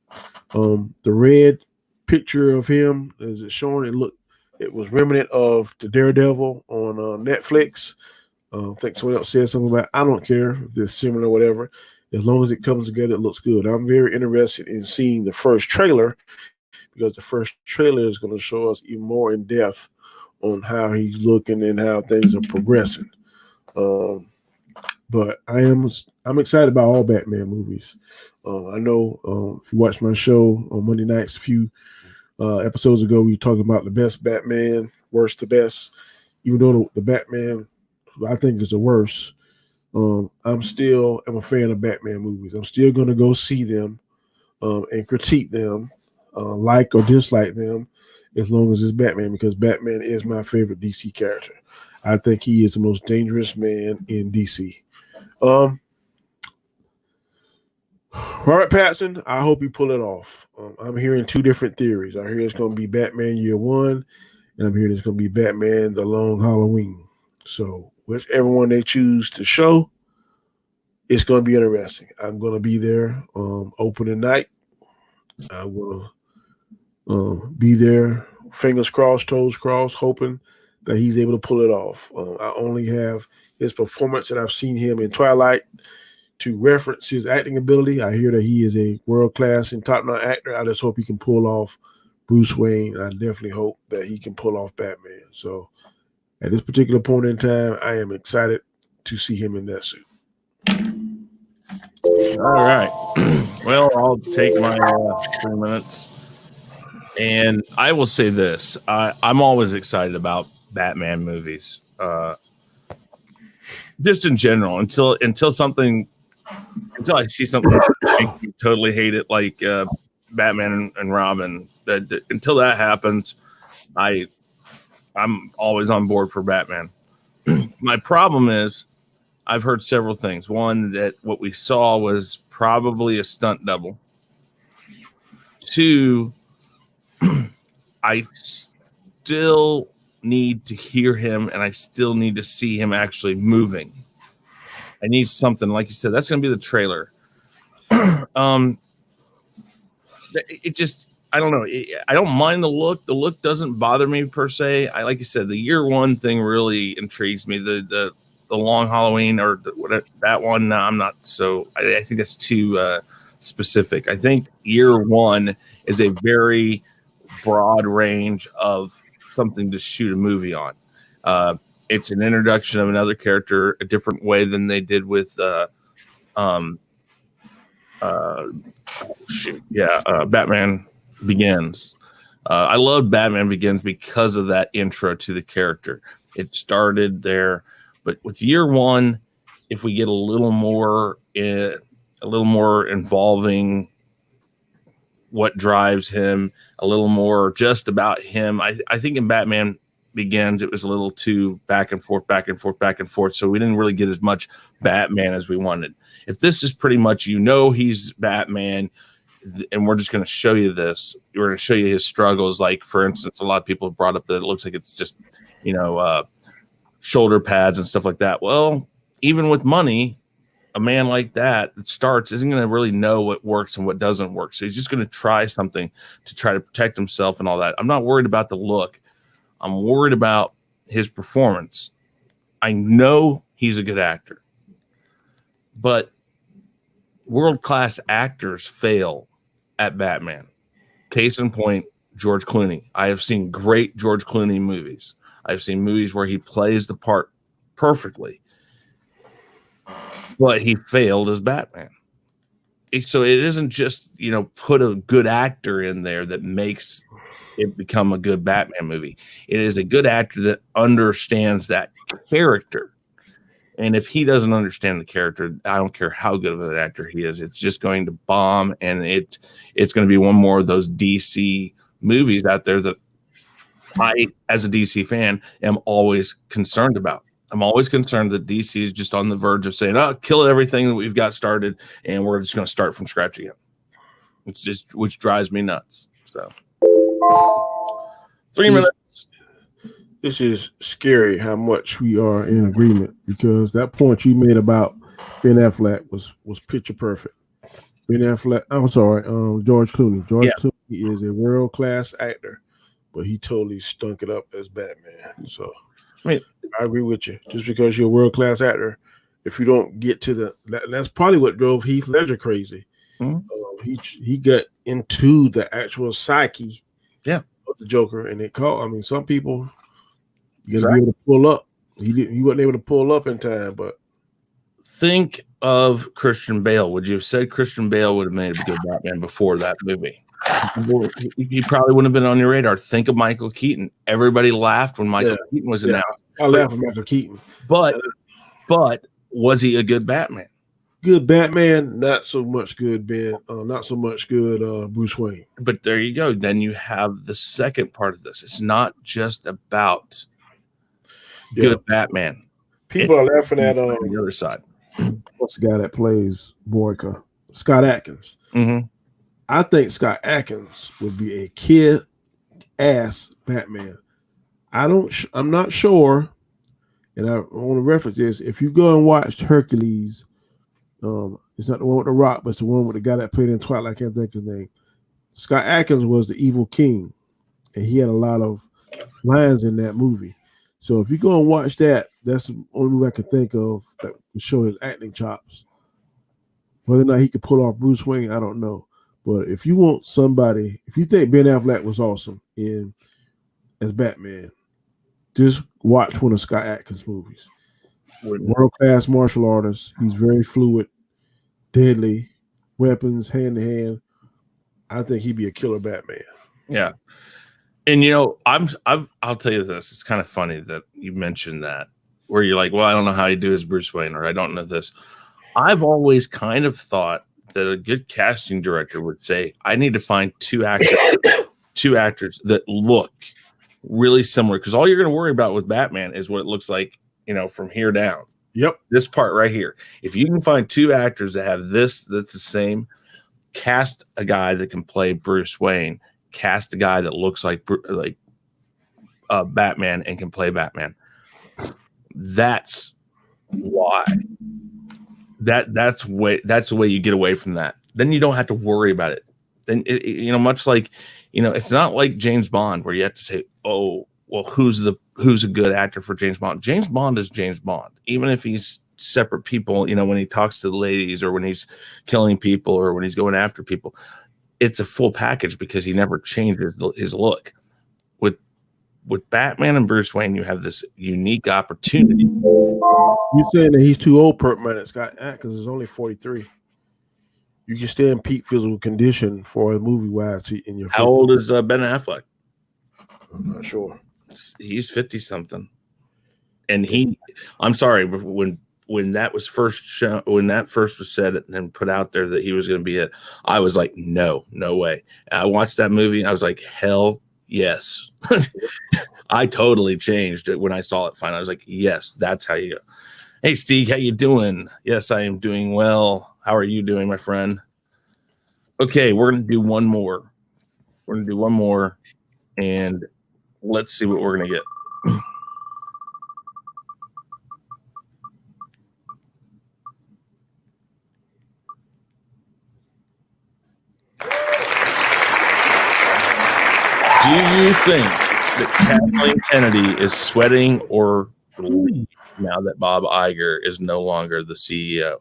The red picture of him, as it's showing, it was remnant of the Daredevil on Netflix. I think someone else said something about, I don't care if it's similar or whatever. As long as it comes together, it looks good. I'm very interested in seeing the first trailer, because the first trailer is going to show us even more in depth on how he's looking and how things are progressing. But I'm excited about all Batman movies. I know if you watch my show on Monday nights a few episodes ago, we talked about the best Batman, worst to best. Even though the Batman I think is the worst, I'm still a fan of Batman movies. I'm still going to go see them and critique them, like or dislike them, as long as it's Batman, because Batman is my favorite DC character. I think he is the most dangerous man in DC. Robert Pattinson, I hope he pull it off. I'm hearing two different theories. I hear it's going to be Batman Year One, and I'm hearing it's going to be Batman The Long Halloween. So whichever one they choose to show, it's going to be interesting. I'm going to be there opening night. I'm going to be there, fingers crossed, toes crossed, hoping that he's able to pull it off. I only have his performance that I've seen him in Twilight to reference his acting ability. I hear that he is a world-class and top-notch actor. I just hope he can pull off Bruce Wayne. I definitely hope that he can pull off Batman. So at this particular point in time, I am excited to see him in that suit. All right. Well, I'll take my 3 minutes. And I will say this. I'm always excited about Batman movies. Just in general, until something until I see something that makes me totally hate it, like Batman and Robin. Until that happens, I'm always on board for Batman. My problem is I've heard several things. One, that what we saw was probably a stunt double. Two, I still need to hear him, and I still need to see him actually moving. I need something, like you said, that's going to be the trailer. It just, I don't know. I don't mind the look. The look doesn't bother me per se. Like you said, the year one thing really intrigues me. The long Halloween or whatever, that one, I'm not so. I think that's too specific. I think year one is a very broad range of something to shoot a movie on. It's an introduction of another character a different way than they did with Batman Begins. I love Batman Begins because of that intro to the character. It started there, but with year one, if we get a little more involving what drives him, a little more just about him. I think in Batman Begins, it was a little too back and forth. So we didn't really get as much Batman as we wanted. If this is pretty much, he's Batman, and we're just going to show you this. We're going to show you his struggles. Like, for instance, a lot of people have brought up that it looks like it's just, shoulder pads and stuff like that. Well, even with money, a man like that starts isn't going to really know what works and what doesn't work. So he's just going to try something to try to protect himself and all that. I'm not worried about the look. I'm worried about his performance. I know he's a good actor, but world-class actors fail at Batman. Case in point, George Clooney. I have seen great George Clooney movies. I've seen movies where he plays the part perfectly, but he failed as Batman. So it isn't just, put a good actor in there that makes it become a good Batman movie. It is a good actor that understands that character. And if he doesn't understand the character, I don't care how good of an actor he is, it's just going to bomb. And it's going to be one more of those DC movies out there that I, as a DC fan, am always concerned about. I'm always concerned that DC is just on the verge of saying, kill everything that we've got started, and we're just going to start from scratch again. It's just, which drives me nuts. So 3 minutes. This is scary how much we are in agreement, because that point you made about Ben Affleck was picture perfect. Ben Affleck, I'm sorry, George Clooney. George Clooney is a world-class actor, but he totally stunk it up as Batman. So I agree with you. Just because you're a world-class actor, if you don't get to that's probably what drove Heath Ledger crazy. Mm-hmm. He got into the actual psyche of the Joker, and some people you gotta be able to pull up. He wasn't able to pull up in time, but think of Christian Bale. Would you have said Christian Bale would have made a good Batman before that movie? He probably wouldn't have been on your radar. Think of Michael Keaton. Everybody laughed when Michael Keaton was announced. I laughed at Michael Keaton. But was he a good Batman? Good Batman, not so much good Ben, not so much good Bruce Wayne. But there you go. Then you have the second part of this. It's not just about good Batman. People are laughing at the other side. What's the guy that plays Boyka? Scott Adkins. Mm-hmm. I think Scott Adkins would be a kid-ass Batman. I'm not sure, and I want to reference this. If you go and watch Hercules, it's not the one with the Rock, but it's the one with the guy that played in Twilight. I can't think of his name. Scott Adkins was the evil king, and he had a lot of lines in that movie. So if you go and watch that, that's the only movie I can think of that would show his acting chops. Whether or not he could pull off Bruce Wayne, I don't know. But if you want somebody, if you think Ben Affleck was awesome as Batman, just watch one of Scott Adkins' movies. World-class martial artist. He's very fluid, deadly, weapons, hand-to-hand. I think he'd be a killer Batman. Yeah. And, I'll tell you this. It's kind of funny that you mentioned that, where you're like, well, I don't know how he do as Bruce Wayne, or I don't know this. I've always kind of thought that a good casting director would say, I need to find two actors that look really similar, because all you're going to worry about with Batman is what it looks like, from here down. Yep. This part right here. If you can find two actors that have that's the same, cast a guy that can play Bruce Wayne, cast a guy that looks like Batman and can play Batman. That's why. That's the way you get away from that. Then you don't have to worry about it. Then much like it's not like James Bond where you have to say, oh, well, who's a good actor for James Bond? James Bond is James Bond, even if he's separate people. When he talks to the ladies, or when he's killing people, or when he's going after people, it's a full package because he never changes his look. With Batman and Bruce Wayne, you have this unique opportunity. You're saying that he's too old, permanent Scott Atkins is only 43. You can stay in peak physical condition for a movie wise in your 50s. How old is Ben Affleck? I'm not sure. He's 50 something. And I'm sorry, when that was first shown, when that first was said and put out there that he was going to be it, I was like, no way. And I watched that movie and I was like, hell yes. I totally changed it when I saw it finally. I was like, yes, that's how you go. Hey, Steve, how you doing? Yes, I am doing well. How are you doing, my friend? Okay, we're going to do one more. And let's see what we're going to get. Do you think that Kathleen Kennedy is sweating or relieved now that Bob Iger is no longer the CEO?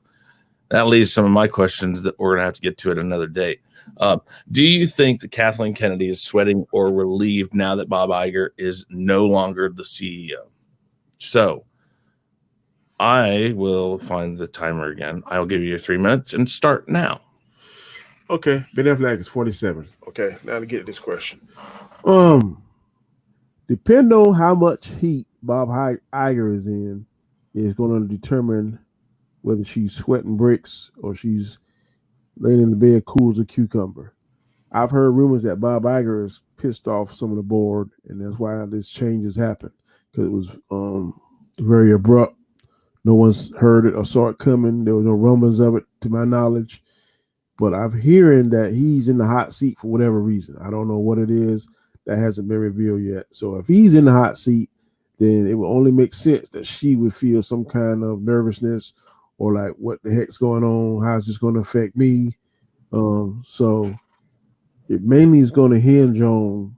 That leaves some of my questions that we're going to have to get to at another date. Do you think that Kathleen Kennedy is sweating or relieved now that Bob Iger is no longer the CEO? So I will find the timer again. I'll give you 3 minutes and start now. Okay. Ben Affleck is 47. Okay. Now to get this question. Depending on how much heat Bob Iger is in, is going to determine whether she's sweating bricks or she's laying in the bed cool as a cucumber. I've heard rumors that Bob Iger is pissed off some of the board, and that's why this change has happened, because it was very abrupt. No one's heard it or saw it coming. There were no rumors of it, to my knowledge. But I'm hearing that he's in the hot seat for whatever reason. I don't know what it is. That hasn't been revealed yet. So if he's in the hot seat, then it will only make sense that she would feel some kind of nervousness or like, what the heck's going on? How's this going to affect me? So it mainly is going to hinge on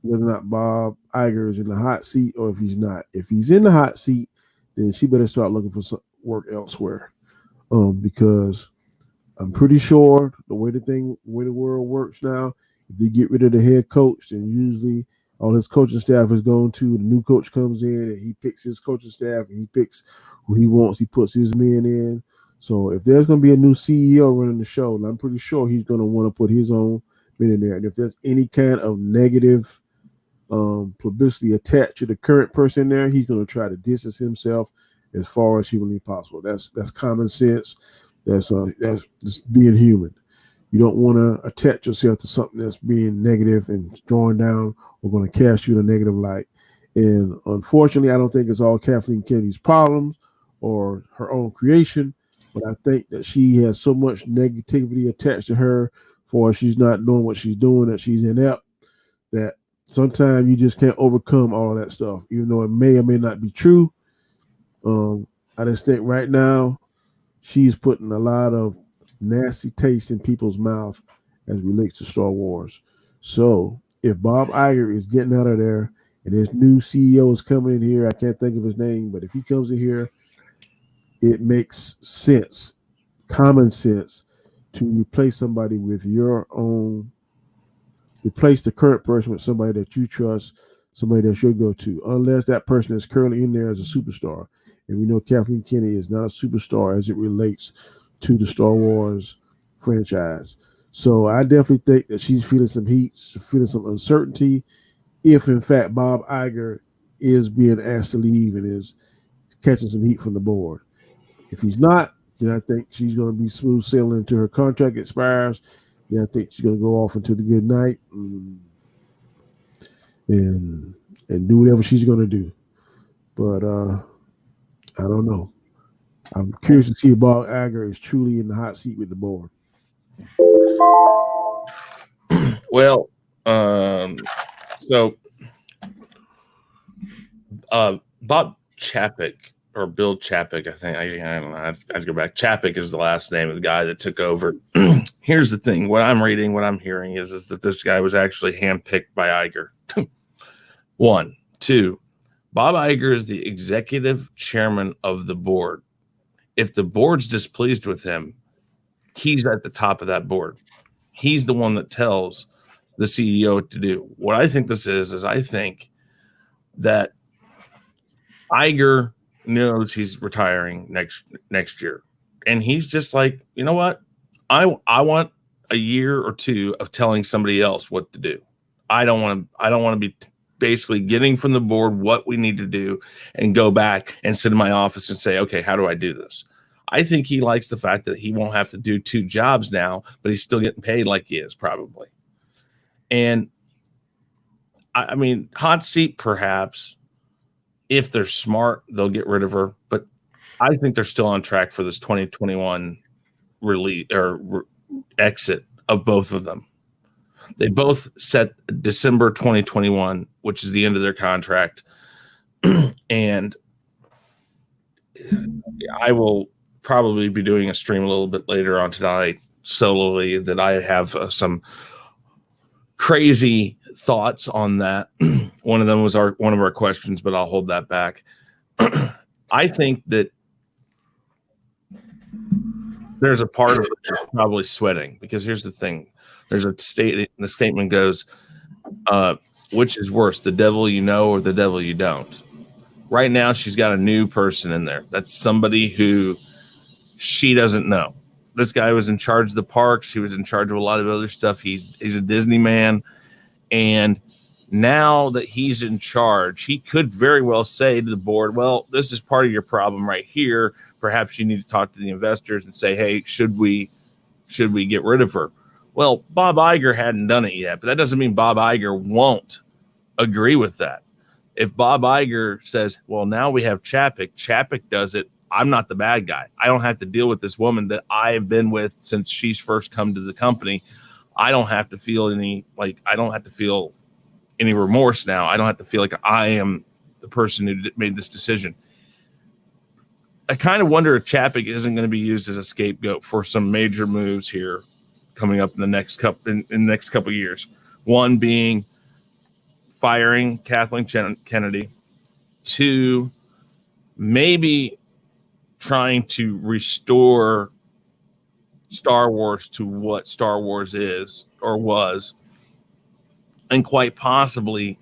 whether or not Bob Iger is in the hot seat or if he's not. If he's in the hot seat, then she better start looking for some work elsewhere, because I'm pretty sure the way the world works now, if they get rid of the head coach, then usually all his coaching staff is going to, the new coach comes in and he picks his coaching staff and he picks who he wants. He puts his men in. So if there's going to be a new CEO running the show, and I'm pretty sure he's going to want to put his own men in there. And if there's any kind of negative publicity attached to the current person there, he's going to try to distance himself as far as humanly possible. That's common sense. That's just being human. You don't want to attach yourself to something that's being negative and drawing down or going to cast you in a negative light. And unfortunately, I don't think it's all Kathleen Kennedy's problems or her own creation, but I think that she has so much negativity attached to her for she's not doing what she's doing, that she's inept, that sometimes you just can't overcome all of that stuff, even though it may or may not be true. I just think right now she's putting a lot of nasty taste in people's mouth as it relates to Star Wars. So if Bob Iger is getting out of there and his new CEO is coming in here, I can't think of his name, but if he comes in here, it makes sense, common sense, to replace somebody with your own, replace the current person with somebody that you trust, somebody that's your go-to, unless that person is currently in there as a superstar. And we know Kathleen Kennedy is not a superstar as it relates to the Star Wars franchise. So I definitely think that she's feeling some heat, she's feeling some uncertainty, if in fact Bob Iger is being asked to leave and is catching some heat from the board. If he's not, Then I think she's going to be smooth sailing until her contract expires. Then I think she's going to go off into the good night and do whatever she's going to do. But I don't know. I'm curious to see if Bob Iger is truly in the hot seat with the board. Well, so Bob Chapek or Bill Chapek, I think. I don't know. I have to go back. Chapek is the last name of the guy that took over. Here's the thing. What I'm reading, what I'm hearing is that this guy was actually handpicked by Iger. 1, 2. Bob Iger is the executive chairman of the board. If the board's displeased with him, he's at the top of that board. He's the one that tells the CEO what to do. What I think this is I think that Iger knows he's retiring next year. And he's just like, you know what? I want a year or two of telling somebody else what to do. I don't want to be basically getting from the board what we need to do and go back and sit in my office and say, okay, how do I do this? I think he likes the fact that he won't have to do 2 jobs now, but he's still getting paid like he is probably. And I mean, hot seat, perhaps. If they're smart, they'll get rid of her. But I think they're still on track for this 2021 release or exit of both of them. They both set December 2021, which is the end of their contract. And I will probably be doing a stream a little bit later on tonight solely that I have some crazy thoughts on that. One of them was one of our questions, but I'll hold that back. I think that there's a part of it that's probably sweating, because here's the thing. There's a the statement goes, which is worse, the devil you know or the devil you don't? Right now, she's got a new person in there. That's somebody who she doesn't know. This guy was in charge of the parks. He was in charge of a lot of other stuff. He's a Disney man. And now that he's in charge, he could very well say to the board, well, this is part of your problem right here. Perhaps you need to talk to the investors and say, hey, should we get rid of her? Well, Bob Iger hadn't done it yet, but that doesn't mean Bob Iger won't agree with that. If Bob Iger says, well, now we have Chapek does it, I'm not the bad guy. I don't have to deal with this woman that I have been with since she's first come to the company. I don't have to feel any remorse now. I don't have to feel like I am the person who made this decision. I kind of wonder if Chapek isn't going to be used as a scapegoat for some major moves here coming up in the next couple of years. One being firing Kathleen Kennedy. 2, maybe trying to restore Star Wars to what Star Wars is or was, and quite possibly,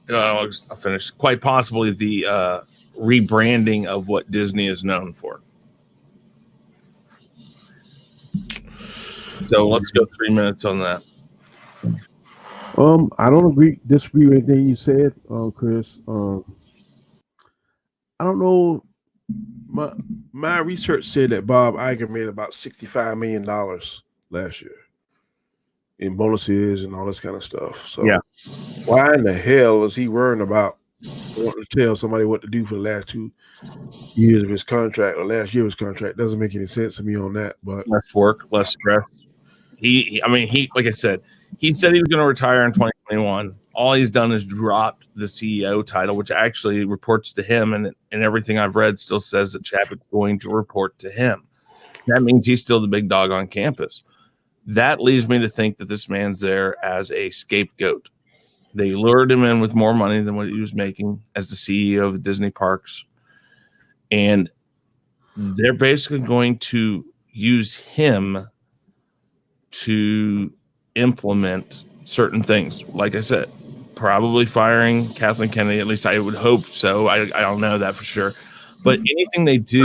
I'll finish. Quite possibly the rebranding of what Disney is known for. So let's go 3 minutes on that. I don't disagree with anything you said, Chris. I don't know. My research said that Bob Iger made about $65 million last year in bonuses and all this kind of stuff. So yeah, why in the hell is he worrying about wanting to tell somebody what to do for the last 2 years of his contract or last year of his contract? Doesn't make any sense to me on that. But less work, less stress. He like I said, he said he was going to retire in 2021. All he's done is dropped the CEO title, which actually reports to him, and everything I've read still says that Chapek's going to report to him. That means he's still the big dog on campus. That leads me to think that this man's there as a scapegoat. They lured him in with more money than what he was making as the CEO of the Disney parks, and they're basically going to use him to implement certain things. Like I said, probably firing Kathleen Kennedy. At least I would hope so. I don't know that for sure. But anything they do,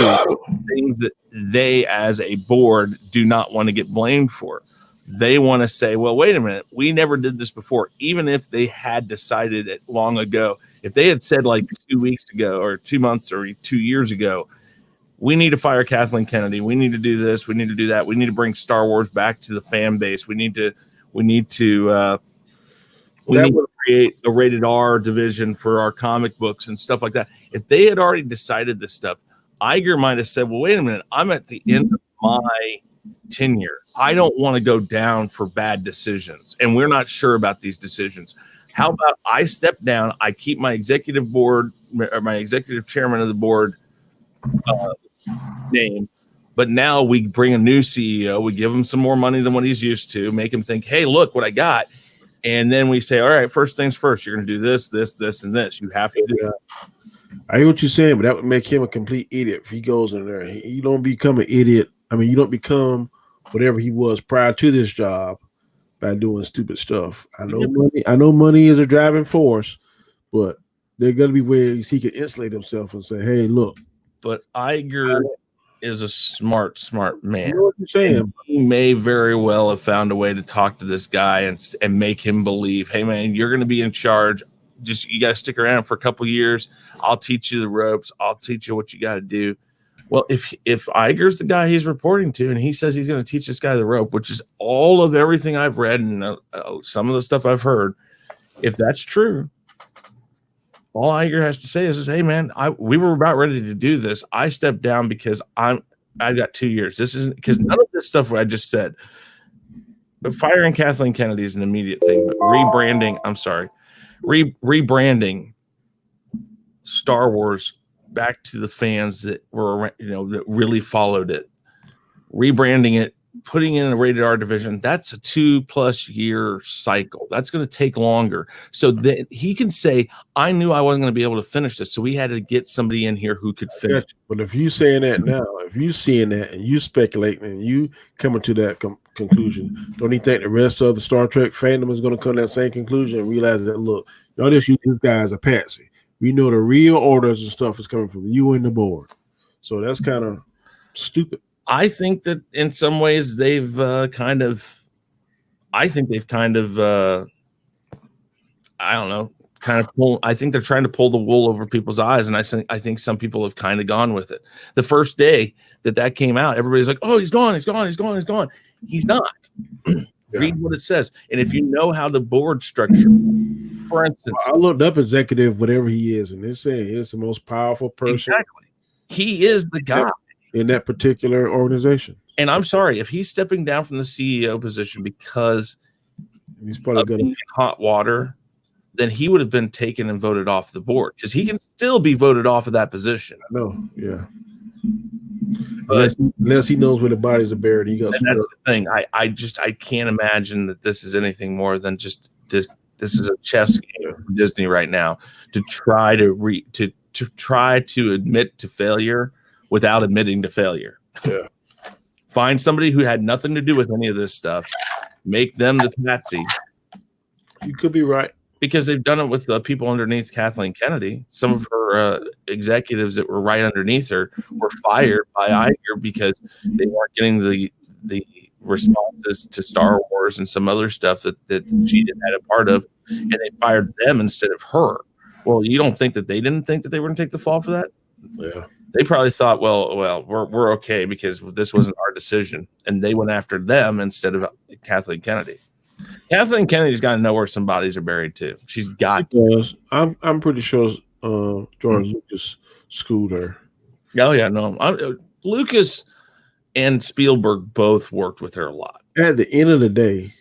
things that they as a board do not want to get blamed for. They want to say, well, wait a minute, we never did this before. Even if they had decided it long ago, if they had said like 2 weeks ago or 2 months or 2 years ago, we need to fire Kathleen Kennedy. We need to do this. We need to do that. We need to bring Star Wars back to the fan base. We need to create a rated R division for our comic books and stuff like that. If they had already decided this stuff, Iger might have said, well, wait a minute, I'm at the end of my tenure. I don't want to go down for bad decisions, and we're not sure about these decisions. How about I step down, I keep my executive board or my executive chairman of the board name, but now we bring a new CEO, we give him some more money than what he's used to, make him think, hey, look what I got. And then we say, all right, first things first, you're going to do this, this, this, and this. You have to do that. I hear what you're saying, but that would make him a complete idiot if he goes in there. You don't become an idiot. I mean, you don't become whatever he was prior to this job by doing stupid stuff. I know money is a driving force, but there are going to be ways he can insulate himself and say, hey, look. But Iger is a smart man. You know what you're saying? And he may very well have found a way to talk to this guy and make him believe, hey, man, you're going to be in charge. Just you got to stick around for a couple years. I'll teach you the ropes. I'll teach you what you got to do. Well, if Iger's the guy he's reporting to and he says he's going to teach this guy the rope, which is all of everything I've read and some of the stuff I've heard, if that's true, all Iger has to say is, hey, man, we were about ready to do this. I stepped down because I got 2 years. This isn't because none of this stuff I just said. But firing Kathleen Kennedy is an immediate thing. But rebranding Star Wars back to the fans that were, that really followed it, rebranding it, putting in a rated R division, that's a 2+ year cycle. That's going to take longer. So that he can say, I knew I wasn't going to be able to finish this. So we had to get somebody in here who could finish. But if you saying that now, if you seeing that and you speculating and you coming to that conclusion, don't you think the rest of the Star Trek fandom is going to come to that same conclusion and realize that, look, y'all just use these guys a patsy. We know the real orders and stuff is coming from you and the board. So that's kind of stupid. I think that in some ways they've I don't know, I think they're trying to pull the wool over people's eyes. And I think some people have kind of gone with it. The first day that came out, everybody's like, oh, he's gone. He's not. Yeah. Read what it says. And if you know how the board structure, for instance, I looked up executive, whatever he is, and they're saying he's the most powerful person. Exactly. He is the guy in that particular organization. And I'm sorry, if he's stepping down from the CEO position because he's probably going to hot water, then he would have been taken and voted off the board because he can still be voted off of that position. I know, yeah. Unless he knows where the bodies are buried, he got. And that's the thing. I can't imagine that this is anything more than just this. This is a chess game for Disney right now to try to admit to failure without admitting to failure. Yeah. Find somebody who had nothing to do with any of this stuff, make them the patsy. You could be right. Because they've done it with the people underneath Kathleen Kennedy. Some of her executives that were right underneath her were fired by Iger because they weren't getting the responses to Star Wars and some other stuff that she didn't had a part of, and they fired them instead of her. Well, you don't think that they didn't think that they were going to take the fall for that? Yeah. They probably thought, well, we're okay because this wasn't our decision, and they went after them instead of Kathleen Kennedy. Kathleen Kennedy's got to know where some bodies are buried too. She's got to. I'm pretty sure George Lucas schooled her. Oh yeah, no, Lucas and Spielberg both worked with her a lot. At the end of the day,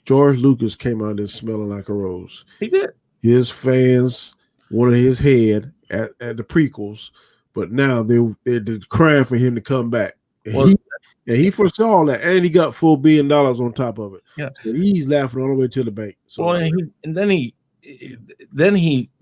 George Lucas came out there smelling like a rose. He did. His fans wanted his head at the prequels, but now they're crying for him to come back. And he foresaw that, and he got $4 billion on top of it. Yeah, so he's laughing all the way to the bank. So, well, and then he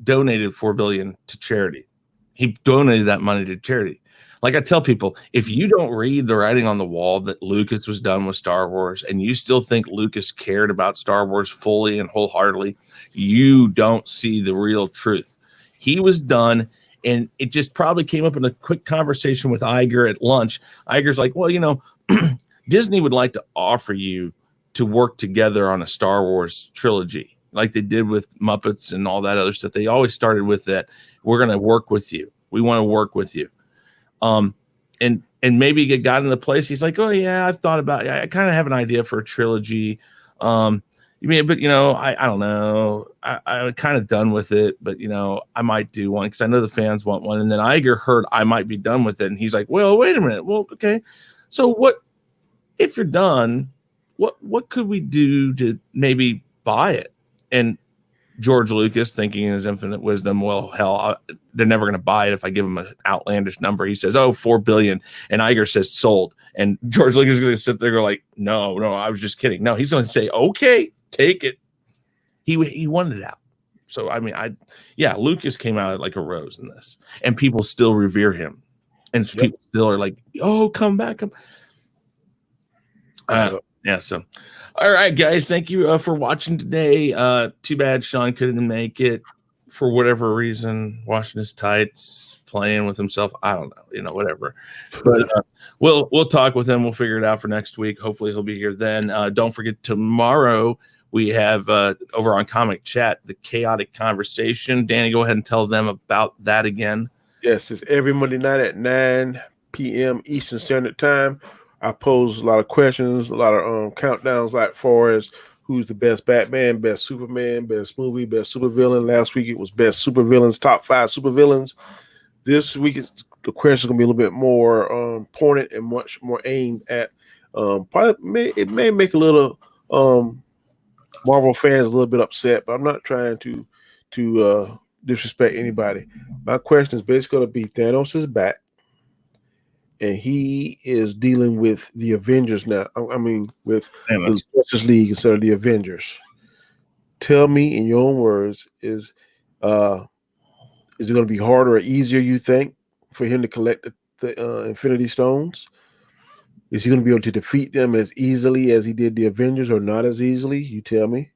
donated $4 billion to charity. He donated that money to charity. Like I tell people, if you don't read the writing on the wall that Lucas was done with Star Wars, and you still think Lucas cared about Star Wars fully and wholeheartedly, you don't see the real truth. He was done. And it just probably came up in a quick conversation with Iger at lunch. Iger's like, well, Disney would like to offer you to work together on a Star Wars trilogy like they did with Muppets and all that other stuff. They always started with that. We're going to work with you. We want to work with you. And maybe it got into place. He's like, oh yeah, I've thought about it. I kind of have an idea for a trilogy. But I don't know. I'm kind of done with it, but I might do one because I know the fans want one. And then Iger heard I might be done with it, and he's like, well, wait a minute. Well, okay. So what if you're done? What could we do to maybe buy it? And George Lucas, thinking in his infinite wisdom, well, hell, they're never going to buy it if I give them an outlandish number. He says, $4 billion. And Iger says sold. And George Lucas is going to sit there and go like, no, I was just kidding. No, he's going to say, okay, take it. He wanted it out. So, Lucas came out like a rose in this. And people still revere him. And people still are like, oh, come back. So. All right, guys. Thank you for watching today. Too bad Shaun couldn't make it for whatever reason. Washing his tights, playing with himself. I don't know, whatever. But we'll talk with him. We'll figure it out for next week. Hopefully, he'll be here then. Don't forget, tomorrow we have over on Comic Chat the Khaotic Conversation. Danny, go ahead and tell them about that again. Yes, it's every Monday night at 9 p.m. Eastern Standard Time. I pose a lot of questions, a lot of countdowns, like far as who's the best Batman, best Superman, best movie, best supervillain. Last week it was best supervillains, top 5 supervillains. This week the question is going to be a little bit more pointed and much more aimed at. It may make a little Marvel fans a little bit upset, but I'm not trying to disrespect anybody. My question is basically going to be: Thanos is back. And he is dealing with the Avengers now. With the Justice League instead of the Avengers. Tell me in your own words, is it going to be harder or easier, you think, for him to collect the Infinity Stones? Is he going to be able to defeat them as easily as he did the Avengers, or not as easily? You tell me.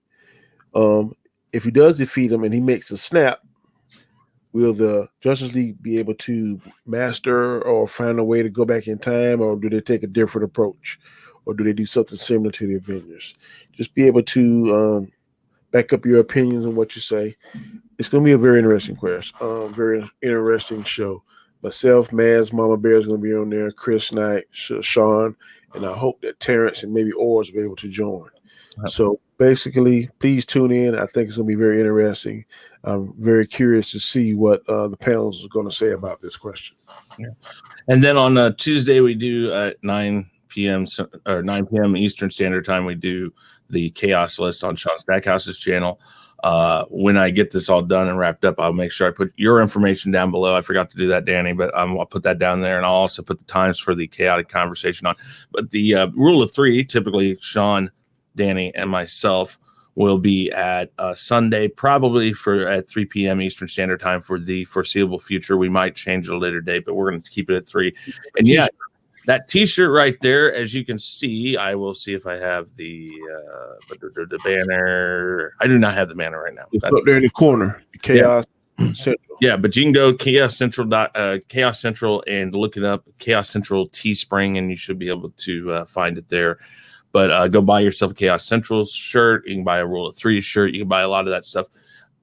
If he does defeat them and he makes a snap, will the Justice League be able to master or find a way to go back in time, or do they take a different approach, or do they do something similar to the Avengers? Just be able to back up your opinions on what you say. It's going to be a very interesting question, very interesting show. Myself, Maz, Mama Bear is going to be on there, Chris Knight, Shaun, and I hope that Terrence and maybe Oars will be able to join. So basically, please tune in. I think it's going to be very interesting. I'm very curious to see what the panels are going to say about this question. Yeah. And then on Tuesday, we do at 9 p.m. Eastern Standard Time, we do the Khaos List on Shaun Stackhouse's channel. When I get this all done and wrapped up, I'll make sure I put your information down below. I forgot to do that, Danny, but I'll put that down there, and I'll also put the times for the Khaotic Conversation on. But the rule of 3, typically Shaun, Danny, and myself will be at Sunday, probably at 3 p.m. Eastern Standard Time for the foreseeable future. We might change it a later date, but we're going to keep it at 3. And yeah, that T-shirt right there, as you can see, I will see if I have the banner. I do not have the banner right now. It's up there in the corner. Khaos Central. Yeah, but you can go Khaos Central and look it up, Khaos Central Teespring, and you should be able to find it there. But go buy yourself a Khaos Central shirt. You can buy a Rule of 3 shirt. You can buy a lot of that stuff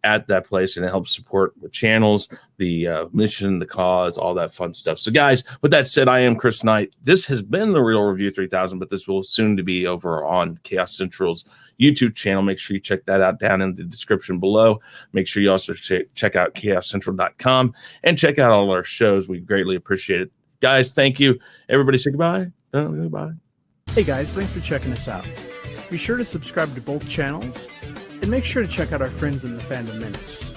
at that place, and it helps support the channels, the mission, the cause, all that fun stuff. So, guys, with that said, I am Chris Knight. This has been the Real Review 3000, but this will soon to be over on Khaos Central's YouTube channel. Make sure you check that out down in the description below. Make sure you also check out KhaosCentral.com and check out all our shows. We greatly appreciate it. Guys, thank you. Everybody say goodbye. Goodbye. Hey guys, thanks for checking us out. Be sure to subscribe to both channels, and make sure to check out our friends in the Fandom Minutes.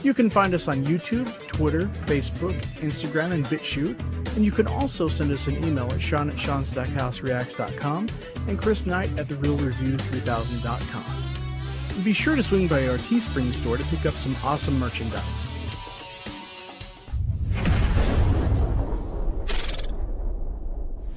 You can find us on YouTube, Twitter, Facebook, Instagram, and BitChute, and you can also send us an email at Shaun at ShaunStackhouseReacts.com and Chris Knight at TheRealReview3000.com. And be sure to swing by our Teespring store to pick up some awesome merchandise.